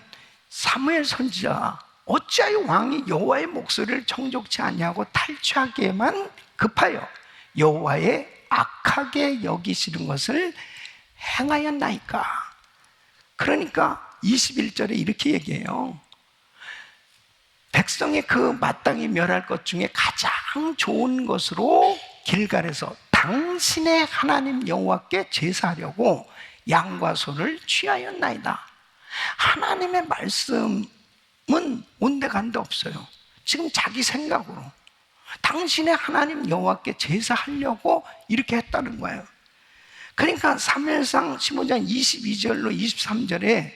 Speaker 5: 사무엘 선지자 어찌하여 왕이 여호와의 목소리를 정족치 아니하고 탈취하기에만 급하여 여호와의 악하게 여기시는 것을 행하였나이까. 그러니까 21절에 이렇게 얘기해요. 백성의 그 마땅히 멸할 것 중에 가장 좋은 것으로 길갈에서 당신의 하나님 여호와께 제사하려고 양과 소를 취하였나이다. 하나님의 말씀은 온데간데 없어요. 지금 자기 생각으로 당신의 하나님 여호와께 제사하려고 이렇게 했다는 거예요. 그러니까 사무엘상 15장 22절로 23절에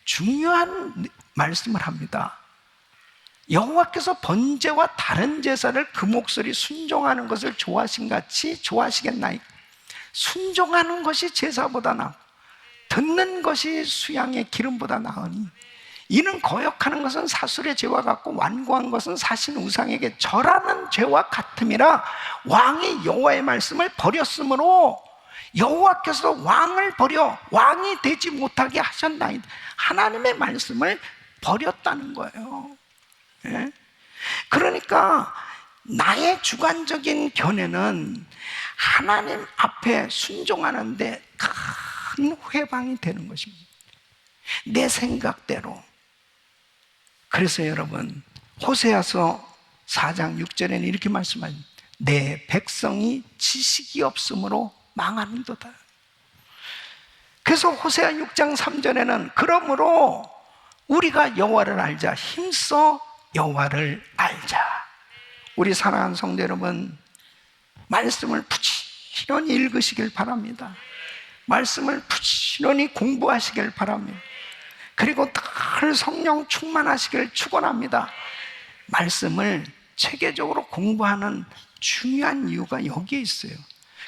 Speaker 5: 중요한 말씀을 합니다. 여호와께서 번제와 다른 제사를 그 목소리 순종하는 것을 좋아하신 같이 좋아하시겠나이까. 순종하는 것이 제사보다 나아 듣는 것이 수양의 기름보다 나으니 이는 거역하는 것은 사술의 죄와 같고 완고한 것은 사신 우상에게 절하는 죄와 같음이라. 왕이 여호와의 말씀을 버렸으므로 여호와께서 왕을 버려 왕이 되지 못하게 하셨나이다. 하나님의 말씀을 버렸다는 거예요. 예? 그러니까 나의 주관적인 견해는 하나님 앞에 순종하는데 큰 회방이 되는 것입니다. 내 생각대로. 그래서 여러분 호세아서 4장 6절에는 이렇게 말씀합니다. 내 백성이 지식이 없으므로 망하는도다. 그래서 호세아 6장 3절에는 그러므로 우리가 여호와를 알자. 힘써 여호와를 알자. 우리 사랑하는 성도 여러분, 말씀을 부지런히 읽으시길 바랍니다. 말씀을 부지런히 공부하시길 바랍니다. 그리고 늘 성령 충만하시길 축원합니다. 말씀을 체계적으로 공부하는 중요한 이유가 여기에 있어요.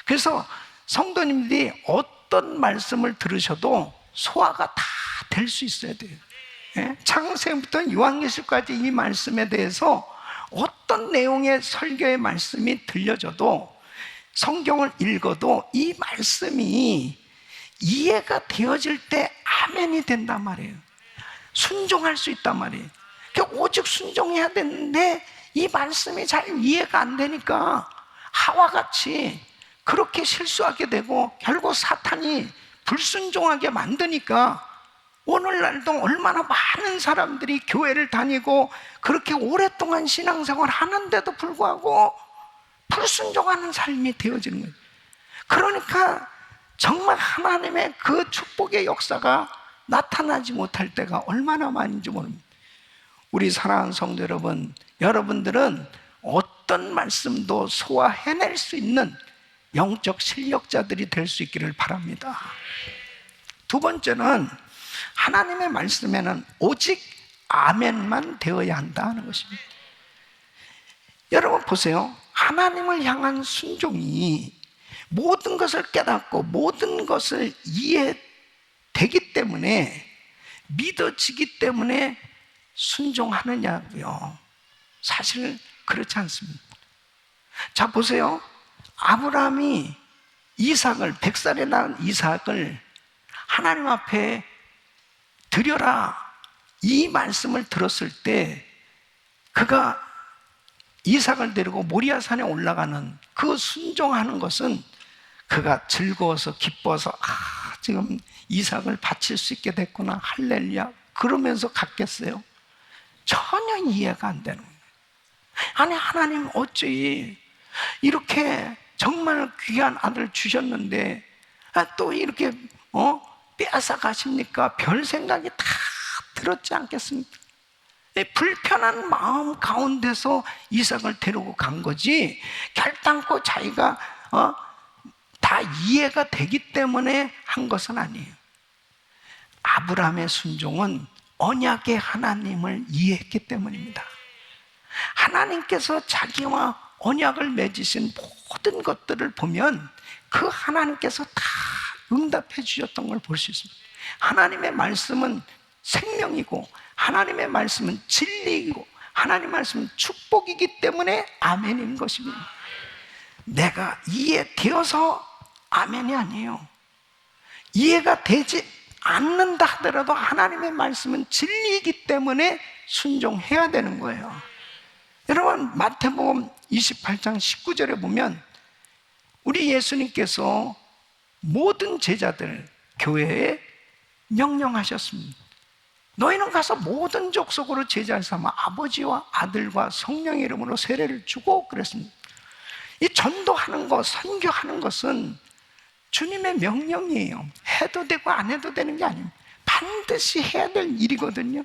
Speaker 5: 그래서 성도님들이 어떤 말씀을 들으셔도 소화가 다 될 수 있어야 돼요. 창세부터 요한계시까지 이 말씀에 대해서 어떤 내용의 설교의 말씀이 들려져도, 성경을 읽어도 이 말씀이 이해가 되어질 때 아멘이 된단 말이에요. 순종할 수 있단 말이에요. 그러니까 오직 순종해야 되는데 이 말씀이 잘 이해가 안 되니까 하와같이 그렇게 실수하게 되고 결국 사탄이 불순종하게 만드니까 오늘날도 얼마나 많은 사람들이 교회를 다니고 그렇게 오랫동안 신앙생활을 하는데도 불구하고 불순종하는 삶이 되어지는 거예요. 그러니까 정말 하나님의 그 축복의 역사가 나타나지 못할 때가 얼마나 많은지 모릅니다. 우리 사랑하는 성도 여러분, 여러분들은 어떤 말씀도 소화해낼 수 있는 영적 실력자들이 될 수 있기를 바랍니다. 두 번째는 하나님의 말씀에는 오직 아멘만 되어야 한다는 것입니다. 여러분 보세요. 하나님을 향한 순종이 모든 것을 깨닫고 모든 것을 이해되기 때문에, 믿어지기 때문에 순종하느냐고요. 사실 그렇지 않습니다. 자 보세요. 아브라함이 이삭을, 100살에 낳은 이삭을 하나님 앞에 드려라, 이 말씀을 들었을 때 그가 이삭을 데리고 모리아산에 올라가는 그 순종하는 것은 그가 즐거워서 기뻐서 지금 이삭을 바칠 수 있게 됐구나, 할렐루야 그러면서 갔겠어요? 전혀 이해가 안 되는 거예요. 아니 하나님 어찌 이렇게 정말 귀한 아들 주셨는데 또 이렇게 빼앗아 가십니까? 별 생각이 다 들었지 않겠습니까? 불편한 마음 가운데서 이삭을 데리고 간 거지, 결단코 자기가 다 이해가 되기 때문에 한 것은 아니에요. 아브라함의 순종은 언약의 하나님을 이해했기 때문입니다. 하나님께서 자기와 언약을 맺으신 모든 것들을 보면 그 하나님께서 다 응답해 주셨던 걸 볼 수 있습니다. 하나님의 말씀은 생명이고 하나님의 말씀은 진리이고 하나님의 말씀은 축복이기 때문에 아멘인 것입니다. 내가 이해되어서 아멘이 아니에요. 이해가 되지 않는다 하더라도 하나님의 말씀은 진리이기 때문에 순종해야 되는 거예요. 여러분 마태복음 28장 19절에 보면 우리 예수님께서 모든 제자들 교회에 명령하셨습니다. 너희는 가서 모든 족속으로 제자를 삼아 아버지와 아들과 성령의 이름으로 세례를 주고 그랬습니다. 이 전도하는 것, 선교하는 것은 주님의 명령이에요. 해도 되고 안 해도 되는 게 아닙니다. 반드시 해야 될 일이거든요.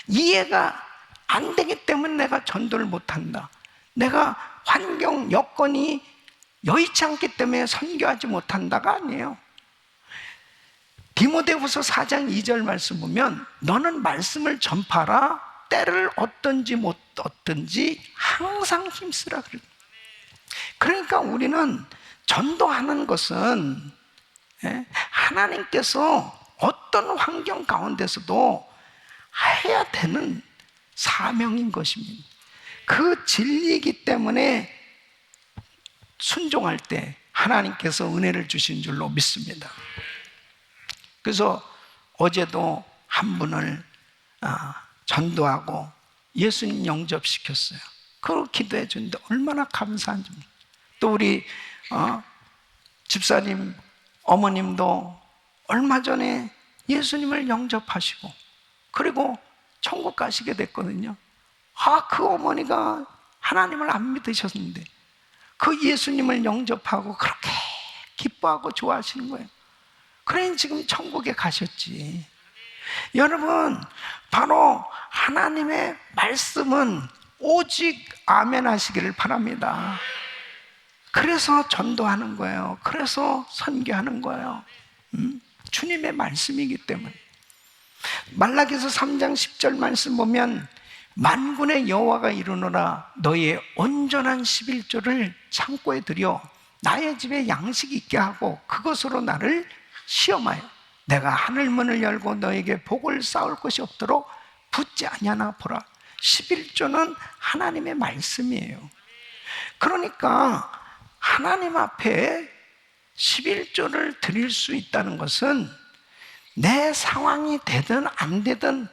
Speaker 5: 이해가 안 되기 때문에 내가 전도를 못한다, 내가 환경, 여건이 여의치 않기 때문에 선교하지 못한다가 아니에요. 디모데후서 4장 2절 말씀 보면 너는 말씀을 전파라, 때를 얻든지 못 얻든지 항상 힘쓰라 그래요. 그러니까 우리는 전도하는 것은 하나님께서 어떤 환경 가운데서도 해야 되는 사명인 것입니다. 그 진리이기 때문에 순종할 때 하나님께서 은혜를 주신 줄로 믿습니다. 그래서 어제도 한 분을 전도하고 예수님 영접시켰어요. 그걸 기도해 주는데 얼마나 감사한지. 또 우리 집사님 어머님도 얼마 전에 예수님을 영접하시고 그리고 천국 가시게 됐거든요. 그 어머니가 하나님을 안 믿으셨는데 그 예수님을 영접하고 그렇게 기뻐하고 좋아하시는 거예요. 그래 지금 천국에 가셨지. 여러분 바로 하나님의 말씀은 오직 아멘 하시기를 바랍니다. 그래서 전도하는 거예요. 그래서 선교하는 거예요. 주님의 말씀이기 때문에. 말라기서 3장 10절 말씀 보면 만군의 여호와가 이르노라 너희의 온전한 11조를 창고에 들여 나의 집에 양식이 있게 하고 그것으로 나를 시험하여 내가 하늘문을 열고 너에게 복을 쌓을 것이 없도록 붙지 아니하나 보라. 11조는 하나님의 말씀이에요. 그러니까 하나님 앞에 11조를 드릴 수 있다는 것은 내 상황이 되든 안 되든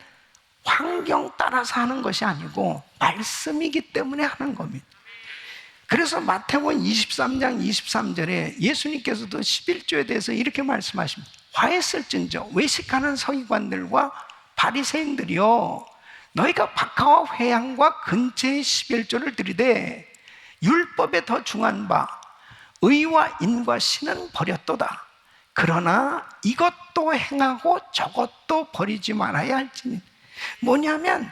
Speaker 5: 환경 따라서 하는 것이 아니고 말씀이기 때문에 하는 겁니다. 그래서 마태복음 23장 23절에 예수님께서도 11조에 대해서 이렇게 말씀하십니다. 화했을진저 외식하는 서기관들과 바리새인들이여 너희가 박하와 회향과 근처의 11조를 드리되 율법에 더 중한 바 의와 인과 신은 버렸도다. 그러나 이것도 행하고 저것도 버리지 말아야 할지니. 뭐냐면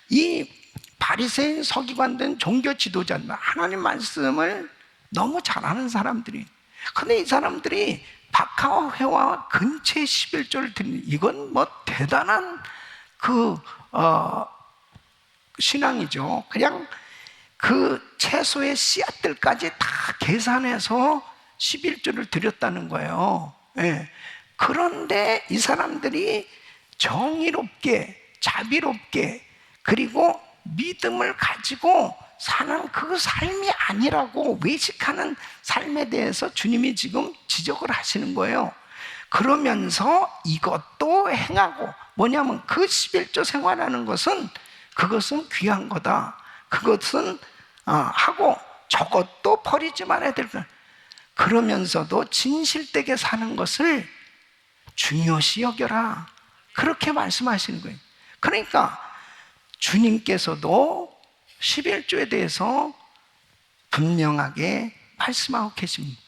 Speaker 5: 이 바리새인 서기관된 종교 지도자들 하나님 말씀을 너무 잘하는 사람들이, 근데 이 사람들이 박하와 회와 근처의 11조를 드리는, 이건 뭐 대단한 신앙이죠. 그냥 그 채소의 씨앗들까지 다 계산해서 11조를 드렸다는 거예요. 예. 그런데 이 사람들이 정의롭게 자비롭게 그리고 믿음을 가지고 사는 그 삶이 아니라고 외식하는 삶에 대해서 주님이 지금 지적을 하시는 거예요. 그러면서 이것도 행하고, 뭐냐면 그 11조 생활하는 것은 그것은 귀한 거다. 그것은 하고 저것도 버리지 말아야 될 거야. 그러면서도 진실되게 사는 것을 중요시 여겨라. 그렇게 말씀하시는 거예요. 그러니까 주님께서도 11조에 대해서 분명하게 말씀하고 계십니다.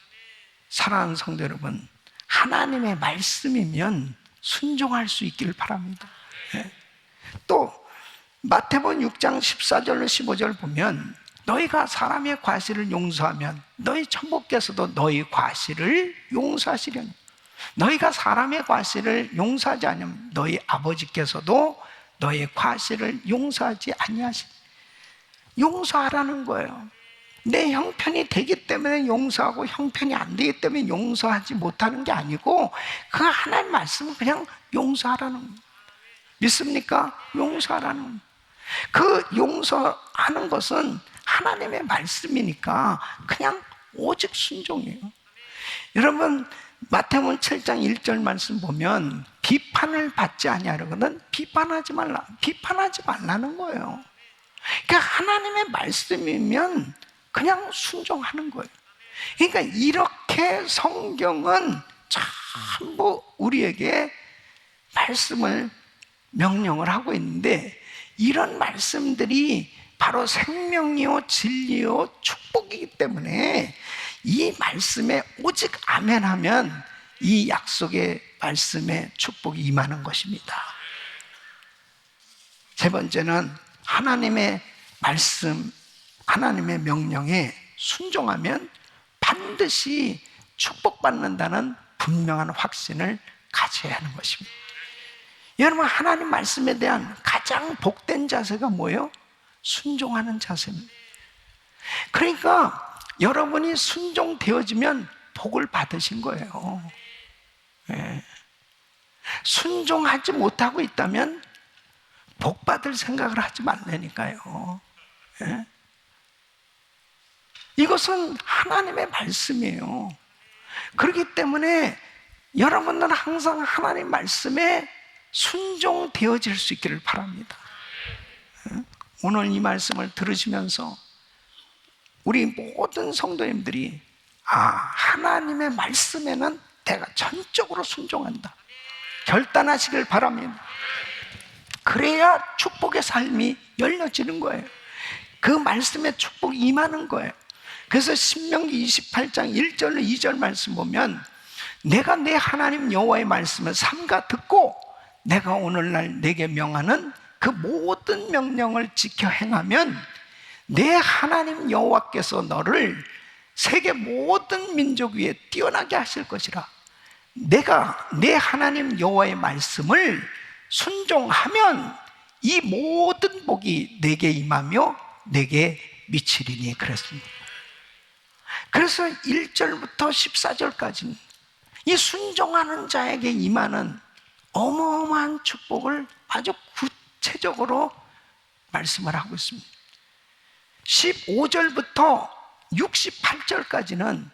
Speaker 5: 사랑하는 성도 여러분, 하나님의 말씀이면 순종할 수 있기를 바랍니다. 또 마태복음 6장 14절로 15절 보면 너희가 사람의 과실을 용서하면 너희 천부께서도 너희 과실을 용서하시려니 너희가 사람의 과실을 용서하지 않으면 너희 아버지께서도 너희 과실을 용서하지 아니하시니. 용서하라는 거예요. 내 형편이 되기 때문에 용서하고 형편이 안 되기 때문에 용서하지 못하는 게 아니고 그 하나님 말씀은 그냥 용서하라는 거예요. 믿습니까? 용서하라는 거예요. 그 용서하는 것은 하나님의 말씀이니까 그냥 오직 순종이에요. 여러분 마태복음 7장 1절 말씀 보면 비판을 받지 아니하려거든 비판하지 말라는 거예요. 그러니까 하나님의 말씀이면 그냥 순종하는 거예요. 그러니까 이렇게 성경은 전부 우리에게 말씀을 명령을 하고 있는데 이런 말씀들이 바로 생명이요 진리요 축복이기 때문에 이 말씀에 오직 아멘하면 이 약속의 말씀에 축복이 임하는 것입니다. 세 번째는 하나님의 말씀, 하나님의 명령에 순종하면 반드시 축복받는다는 분명한 확신을 가져야 하는 것입니다. 여러분 하나님 말씀에 대한 가장 복된 자세가 뭐예요? 순종하는 자세입니다. 그러니까 여러분이 순종되어지면 복을 받으신 거예요. 예. 순종하지 못하고 있다면 복 받을 생각을 하지 말라니까요. 예. 이것은 하나님의 말씀이에요. 그렇기 때문에 여러분들은 항상 하나님 말씀에 순종되어질 수 있기를 바랍니다. 예. 오늘 이 말씀을 들으시면서 우리 모든 성도님들이 하나님의 말씀에는 내가 전적으로 순종한다 결단하시길 바랍니다. 그래야 축복의 삶이 열려지는 거예요. 그 말씀에 축복이 임하는 거예요. 그래서 신명기 28장 1절 2절 말씀 보면 내가 내 하나님 여호와의 말씀을 삼가 듣고 내가 오늘날 내게 명하는 그 모든 명령을 지켜 행하면 내 하나님 여호와께서 너를 세계 모든 민족 위에 뛰어나게 하실 것이라. 내가 내 하나님 여호와의 말씀을 순종하면 이 모든 복이 내게 임하며 내게 미치리니 그랬습니다. 그래서 1절부터 14절까지는 이 순종하는 자에게 임하는 어마어마한 축복을 아주 구체적으로 말씀을 하고 있습니다. 15절부터 68절까지는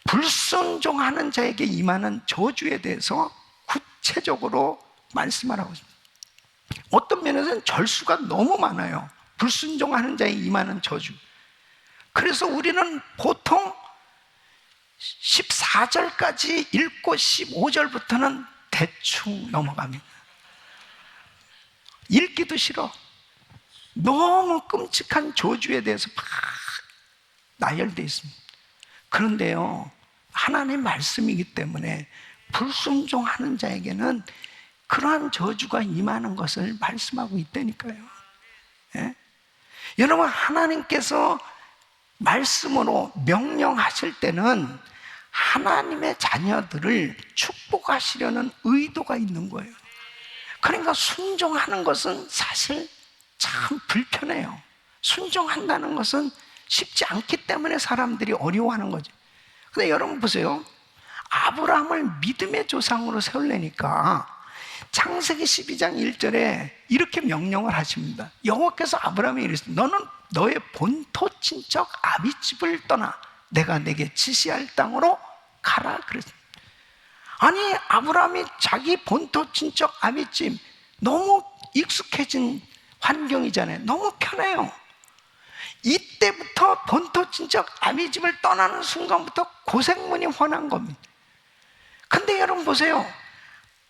Speaker 5: 불순종하는 자에게 임하는 저주에 대해서 구체적으로 말씀을 하고 있습니다. 어떤 면에서는 절수가 너무 많아요. 불순종하는 자에 임하는 저주. 그래서 우리는 보통 14절까지 읽고 15절부터는 대충 넘어갑니다. 읽기도 싫어. 너무 끔찍한 저주에 대해서 막 나열되어 있습니다. 그런데요, 하나님의 말씀이기 때문에 불순종하는 자에게는 그러한 저주가 임하는 것을 말씀하고 있다니까요. 예? 여러분, 하나님께서 말씀으로 명령하실 때는 하나님의 자녀들을 축복하시려는 의도가 있는 거예요. 그러니까 순종하는 것은 사실 참 불편해요. 순종한다는 것은 쉽지 않기 때문에 사람들이 어려워하는 거죠. 근데 여러분 보세요. 아브라함을 믿음의 조상으로 세우려니까 창세기 12장 1절에 이렇게 명령을 하십니다. 여호와께서 아브라함에게 이르시되 너는 너의 본토 친척 아비집을 떠나 내가 내게 지시할 땅으로 가라 그랬습니다. 아니, 아브라함이 자기 본토 친척 아비집, 너무 익숙해진 환경이잖아요. 너무 편해요. 이때부터 본토 친척 아비집을 떠나는 순간부터 고생문이 훤한 겁니다. 근데 여러분 보세요.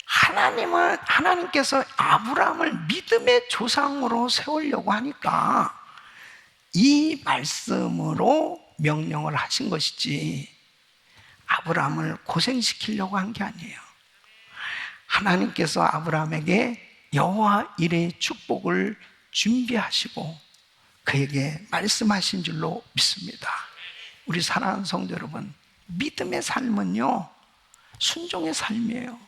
Speaker 5: 하나님께서 아브라함을 믿음의 조상으로 세우려고 하니까 이 말씀으로 명령을 하신 것이지 아브라함을 고생시키려고 한 게 아니에요. 하나님께서 아브라함에게 여호와 이레의 축복을 준비하시고 그에게 말씀하신 줄로 믿습니다. 우리 사랑하는 성도 여러분, 믿음의 삶은요, 순종의 삶이에요.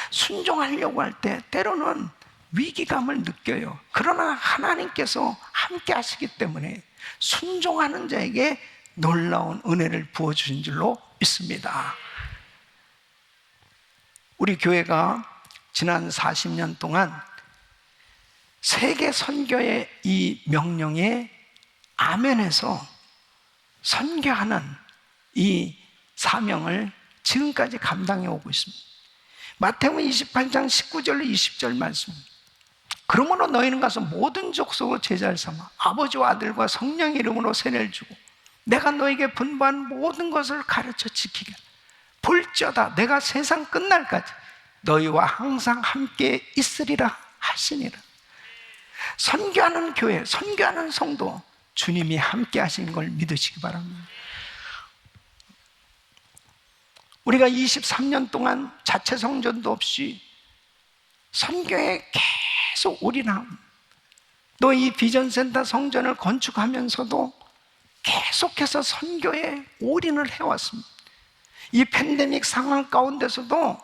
Speaker 5: 순종하려고 할 때 때로는 위기감을 느껴요. 그러나 하나님께서 함께 하시기 때문에 순종하는 자에게 놀라운 은혜를 부어주신 줄로 믿습니다. 우리 교회가 지난 40년 동안 세계 선교의 이 명령에 아멘해서 선교하는 이 사명을 지금까지 감당해 오고 있습니다. 마태복음 28장 19절로 20절 말씀. 그러므로 너희는 가서 모든 족속으로 제자를 삼아 아버지와 아들과 성령의 이름으로 세례를 주고 내가 너에게 분부한 모든 것을 가르쳐 지키게 볼지어다 내가 세상 끝날까지 너희와 항상 함께 있으리라 하시니라. 선교하는 교회, 선교하는 성도, 주님이 함께 하신 걸 믿으시기 바랍니다. 우리가 23년 동안 자체 성전도 없이 선교에 계속 올인하고 또 이 비전센터 성전을 건축하면서도 계속해서 선교에 올인을 해왔습니다. 이 팬데믹 상황 가운데서도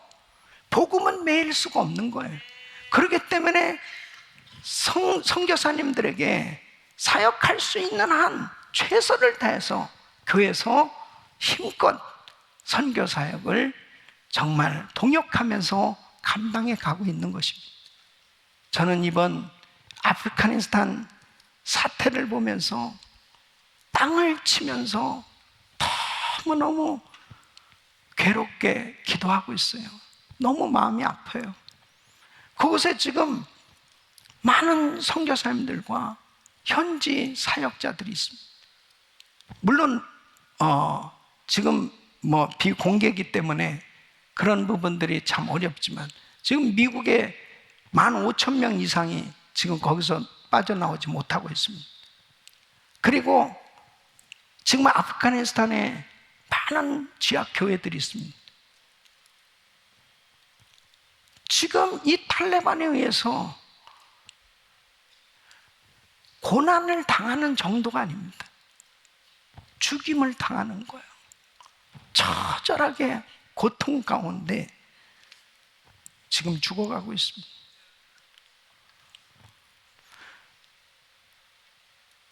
Speaker 5: 복음은 매일 수가 없는 거예요. 그렇기 때문에 선교사님들에게 사역할 수 있는 한 최선을 다해서 교회에서 힘껏 선교 사역을 정말 동역하면서 감당해 가고 있는 것입니다. 저는 이번 아프가니스탄 사태를 보면서 땅을 치면서 너무너무 괴롭게 기도하고 있어요. 너무 마음이 아파요. 그곳에 지금 많은 선교사님들과 현지 사역자들이 있습니다. 물론 지금 비공개이기 때문에 그런 부분들이 참 어렵지만 지금 미국에 15,000명 이상이 지금 거기서 빠져나오지 못하고 있습니다. 그리고 지금 아프가니스탄에 많은 지하 교회들이 있습니다. 지금 이 탈레반에 의해서 고난을 당하는 정도가 아닙니다. 죽임을 당하는 거예요. 처절하게 고통 가운데 지금 죽어가고 있습니다.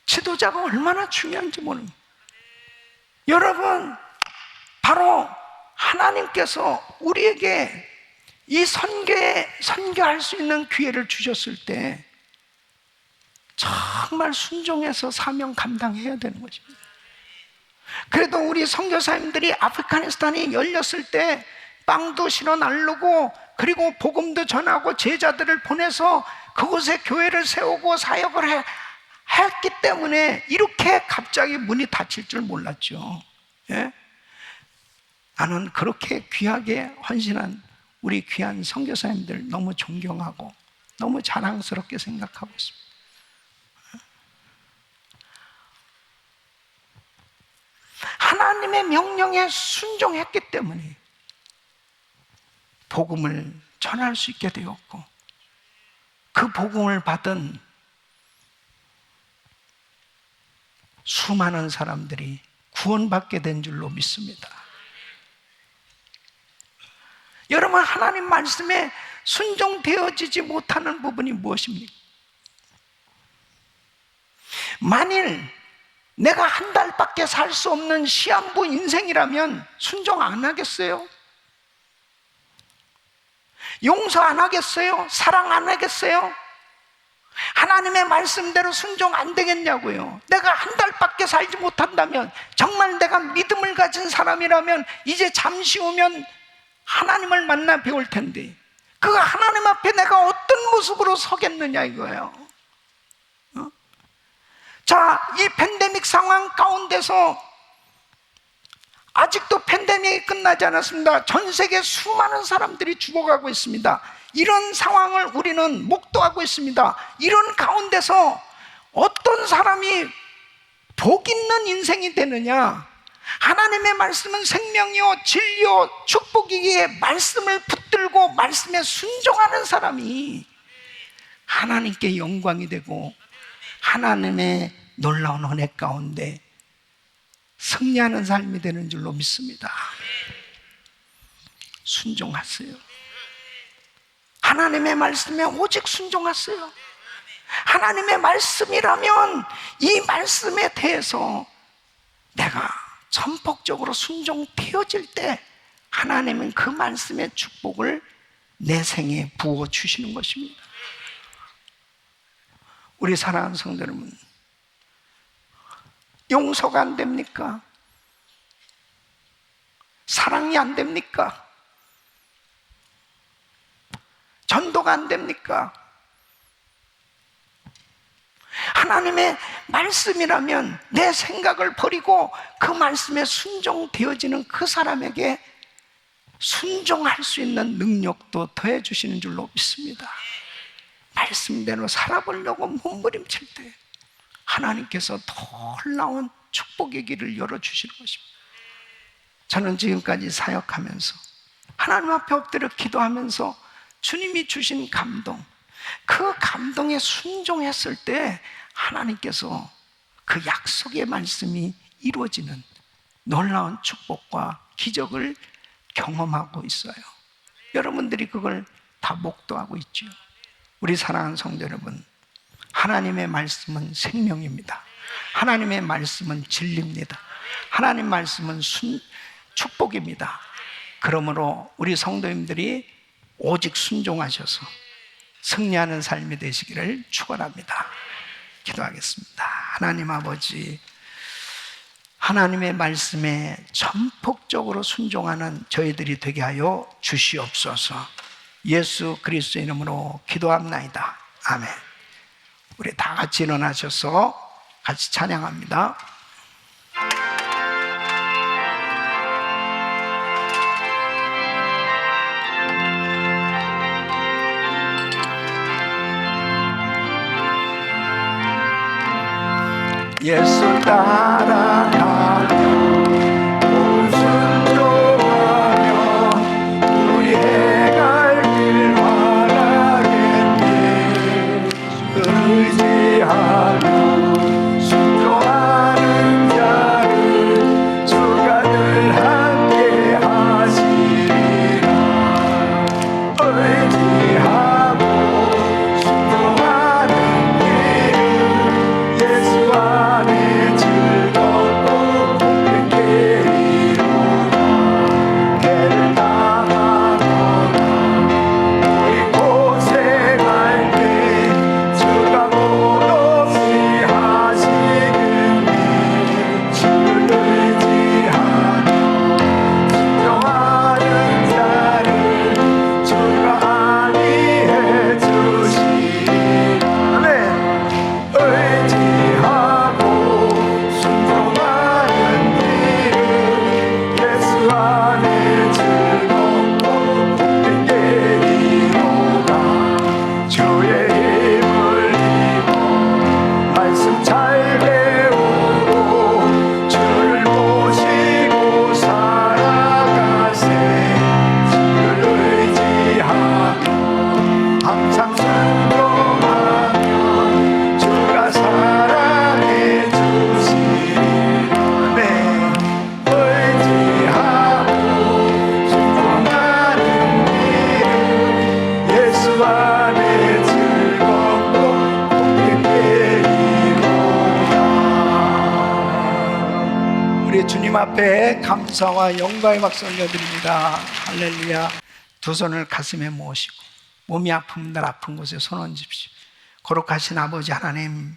Speaker 5: 지도자가 얼마나 중요한지 모릅니다. 여러분, 바로 하나님께서 우리에게 이 선교할 수 있는 기회를 주셨을 때 정말 순종해서 사명 감당해야 되는 것입니다. 그래도 우리 선교사님들이 아프가니스탄이 열렸을 때 빵도 실어 나르고 그리고 복음도 전하고 제자들을 보내서 그곳에 교회를 세우고 사역을 했기 때문에 이렇게 갑자기 문이 닫힐 줄 몰랐죠. 예? 나는 그렇게 귀하게 헌신한 우리 귀한 선교사님들 너무 존경하고 너무 자랑스럽게 생각하고 있습니다. 하나님의 명령에 순종했기 때문에 복음을 전할 수 있게 되었고 그 복음을 받은 수많은 사람들이 구원받게 된 줄로 믿습니다. 여러분, 하나님 말씀에 순종되어지지 못하는 부분이 무엇입니까? 만일 내가 한 달밖에 살 수 없는 시한부 인생이라면 순종 안 하겠어요? 용서 안 하겠어요? 사랑 안 하겠어요? 하나님의 말씀대로 순종 안 되겠냐고요. 내가 한 달밖에 살지 못한다면, 정말 내가 믿음을 가진 사람이라면 이제 잠시 후면 하나님을 만나 배울 텐데 그 하나님 앞에 내가 어떤 모습으로 서겠느냐 이거예요. 자, 이 팬데믹 상황 가운데서 아직도 팬데믹이 끝나지 않았습니다. 전 세계 수많은 사람들이 죽어가고 있습니다. 이런 상황을 우리는 목도하고 있습니다. 이런 가운데서 어떤 사람이 복 있는 인생이 되느냐? 하나님의 말씀은 생명이요 진리요 축복이기에 말씀을 붙들고 말씀에 순종하는 사람이 하나님께 영광이 되고 하나님의 놀라운 은혜 가운데 승리하는 삶이 되는 줄로 믿습니다. 순종하세요. 하나님의 말씀에 오직 순종하세요. 하나님의 말씀이라면 이 말씀에 대해서 내가 전폭적으로 순종되어질 때 하나님은 그 말씀의 축복을 내 생에 부어주시는 것입니다. 우리 사랑하는 성도 여러분, 용서가 안 됩니까? 사랑이 안 됩니까? 전도가 안 됩니까? 하나님의 말씀이라면 내 생각을 버리고 그 말씀에 순종되어지는 그 사람에게 순종할 수 있는 능력도 더해 주시는 줄로 믿습니다. 말씀대로 살아보려고 몸부림칠 때 하나님께서 놀라운 축복의 길을 열어주시는 것입니다. 저는 지금까지 사역하면서 하나님 앞에 엎드려 기도하면서 주님이 주신 감동, 그 감동에 순종했을 때 하나님께서 그 약속의 말씀이 이루어지는 놀라운 축복과 기적을 경험하고 있어요. 여러분들이 그걸 다 목도하고 있죠. 우리 사랑하는 성도 여러분, 하나님의 말씀은 생명입니다. 하나님의 말씀은 진리입니다. 하나님 말씀은 축복입니다. 그러므로 우리 성도님들이 오직 순종하셔서 승리하는 삶이 되시기를 축원합니다. 기도하겠습니다. 하나님 아버지, 하나님의 말씀에 전폭적으로 순종하는 저희들이 되게 하여 주시옵소서. 예수 그리스도의 이름으로 기도합나이다. 아멘. 우리 다 같이 일어나셔서 같이 찬양합니다. 예수 따라가며 순종하며 우리의 갈 길 원하겠네. 의지하며 순종하는 자를 하나님 앞에 감사와 영광의 박수 올려드립니다. 할렐루야. 두 손을 가슴에 모으시고 몸이 아픈 날 아픈 곳에 손 얹으십시오. 거룩하신 아버지 하나님,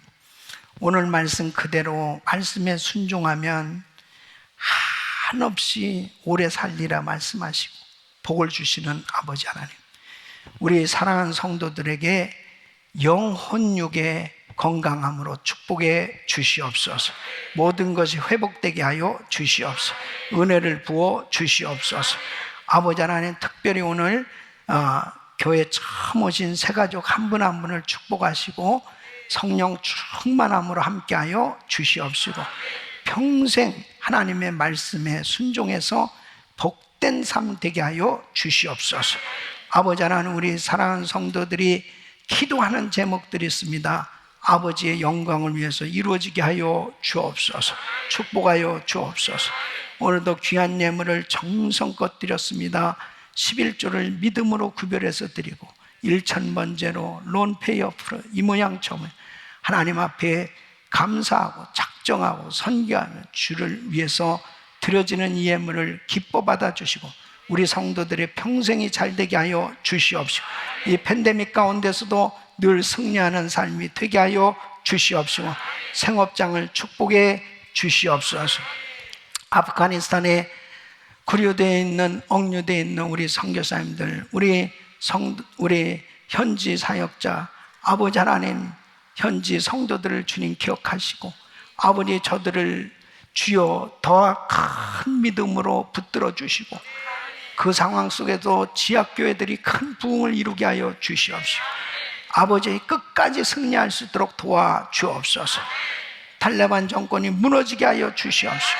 Speaker 5: 오늘 말씀 그대로 말씀에 순종하면 한없이 오래 살리라 말씀하시고 복을 주시는 아버지 하나님, 우리 사랑하는 성도들에게 영혼육의 건강함으로 축복해 주시옵소서. 모든 것이 회복되게 하여 주시옵소서. 은혜를 부어 주시옵소서. 아버지 하나님, 특별히 오늘 교회 처음 오신 새가족 한 분 한 분을 축복하시고 성령 충만함으로 함께하여 주시옵시고 평생 하나님의 말씀에 순종해서 복된 삶 되게 하여 주시옵소서. 아버지 하나님, 우리 사랑하는 성도들이 기도하는 제목들이 있습니다. 아버지의 영광을 위해서 이루어지게 하여 주옵소서. 축복하여 주옵소서. 오늘도 귀한 예물을 정성껏 드렸습니다. 11조를 믿음으로 구별해서 드리고 1,000번째로 론페이어프로 이 모양 처음에 하나님 앞에 감사하고 작정하고 선교하며 주를 위해서 드려지는 이 예물을 기뻐 받아주시고 우리 성도들의 평생이 잘되게 하여 주시옵시고 이 팬데믹 가운데서도 늘 승리하는 삶이 되게 하여 주시옵시고 생업장을 축복해 주시옵소서. 아프가니스탄에 구류되어 있는, 억류되어 있는 우리 선교사님들, 우리 현지 사역자, 아버지 하나님, 현지 성도들을 주님 기억하시고 아버지 저들을 주여 더 큰 믿음으로 붙들어 주시고 그 상황 속에도 지역교회들이 큰 부흥을 이루게 하여 주시옵시고 아버지의 끝까지 승리할 수 있도록 도와주옵소서. 탈레반 정권이 무너지게 하여 주시옵시고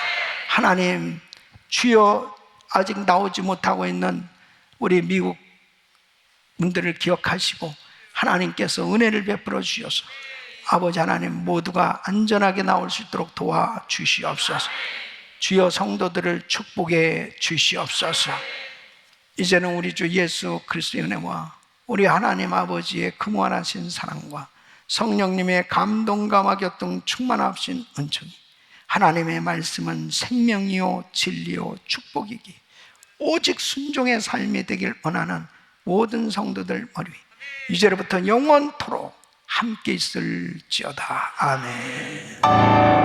Speaker 5: 하나님, 주여 아직 나오지 못하고 있는 우리 미국 분들을 기억하시고 하나님께서 은혜를 베풀어 주셔서 아버지 하나님 모두가 안전하게 나올 수 있도록 도와주시옵소서. 주여 성도들을 축복해 주시옵소서. 이제는 우리 주 예수 그리스도의 은혜와 우리 하나님 아버지의 그무한하신 사랑과 성령님의 감동감화 교통 충만하신 은총이, 하나님의 말씀은 생명이요 진리요 축복이기 오직 순종의 삶이 되길 원하는 모든 성도들 머리 위 이제로부터 영원토록 함께 있을지어다. 아멘.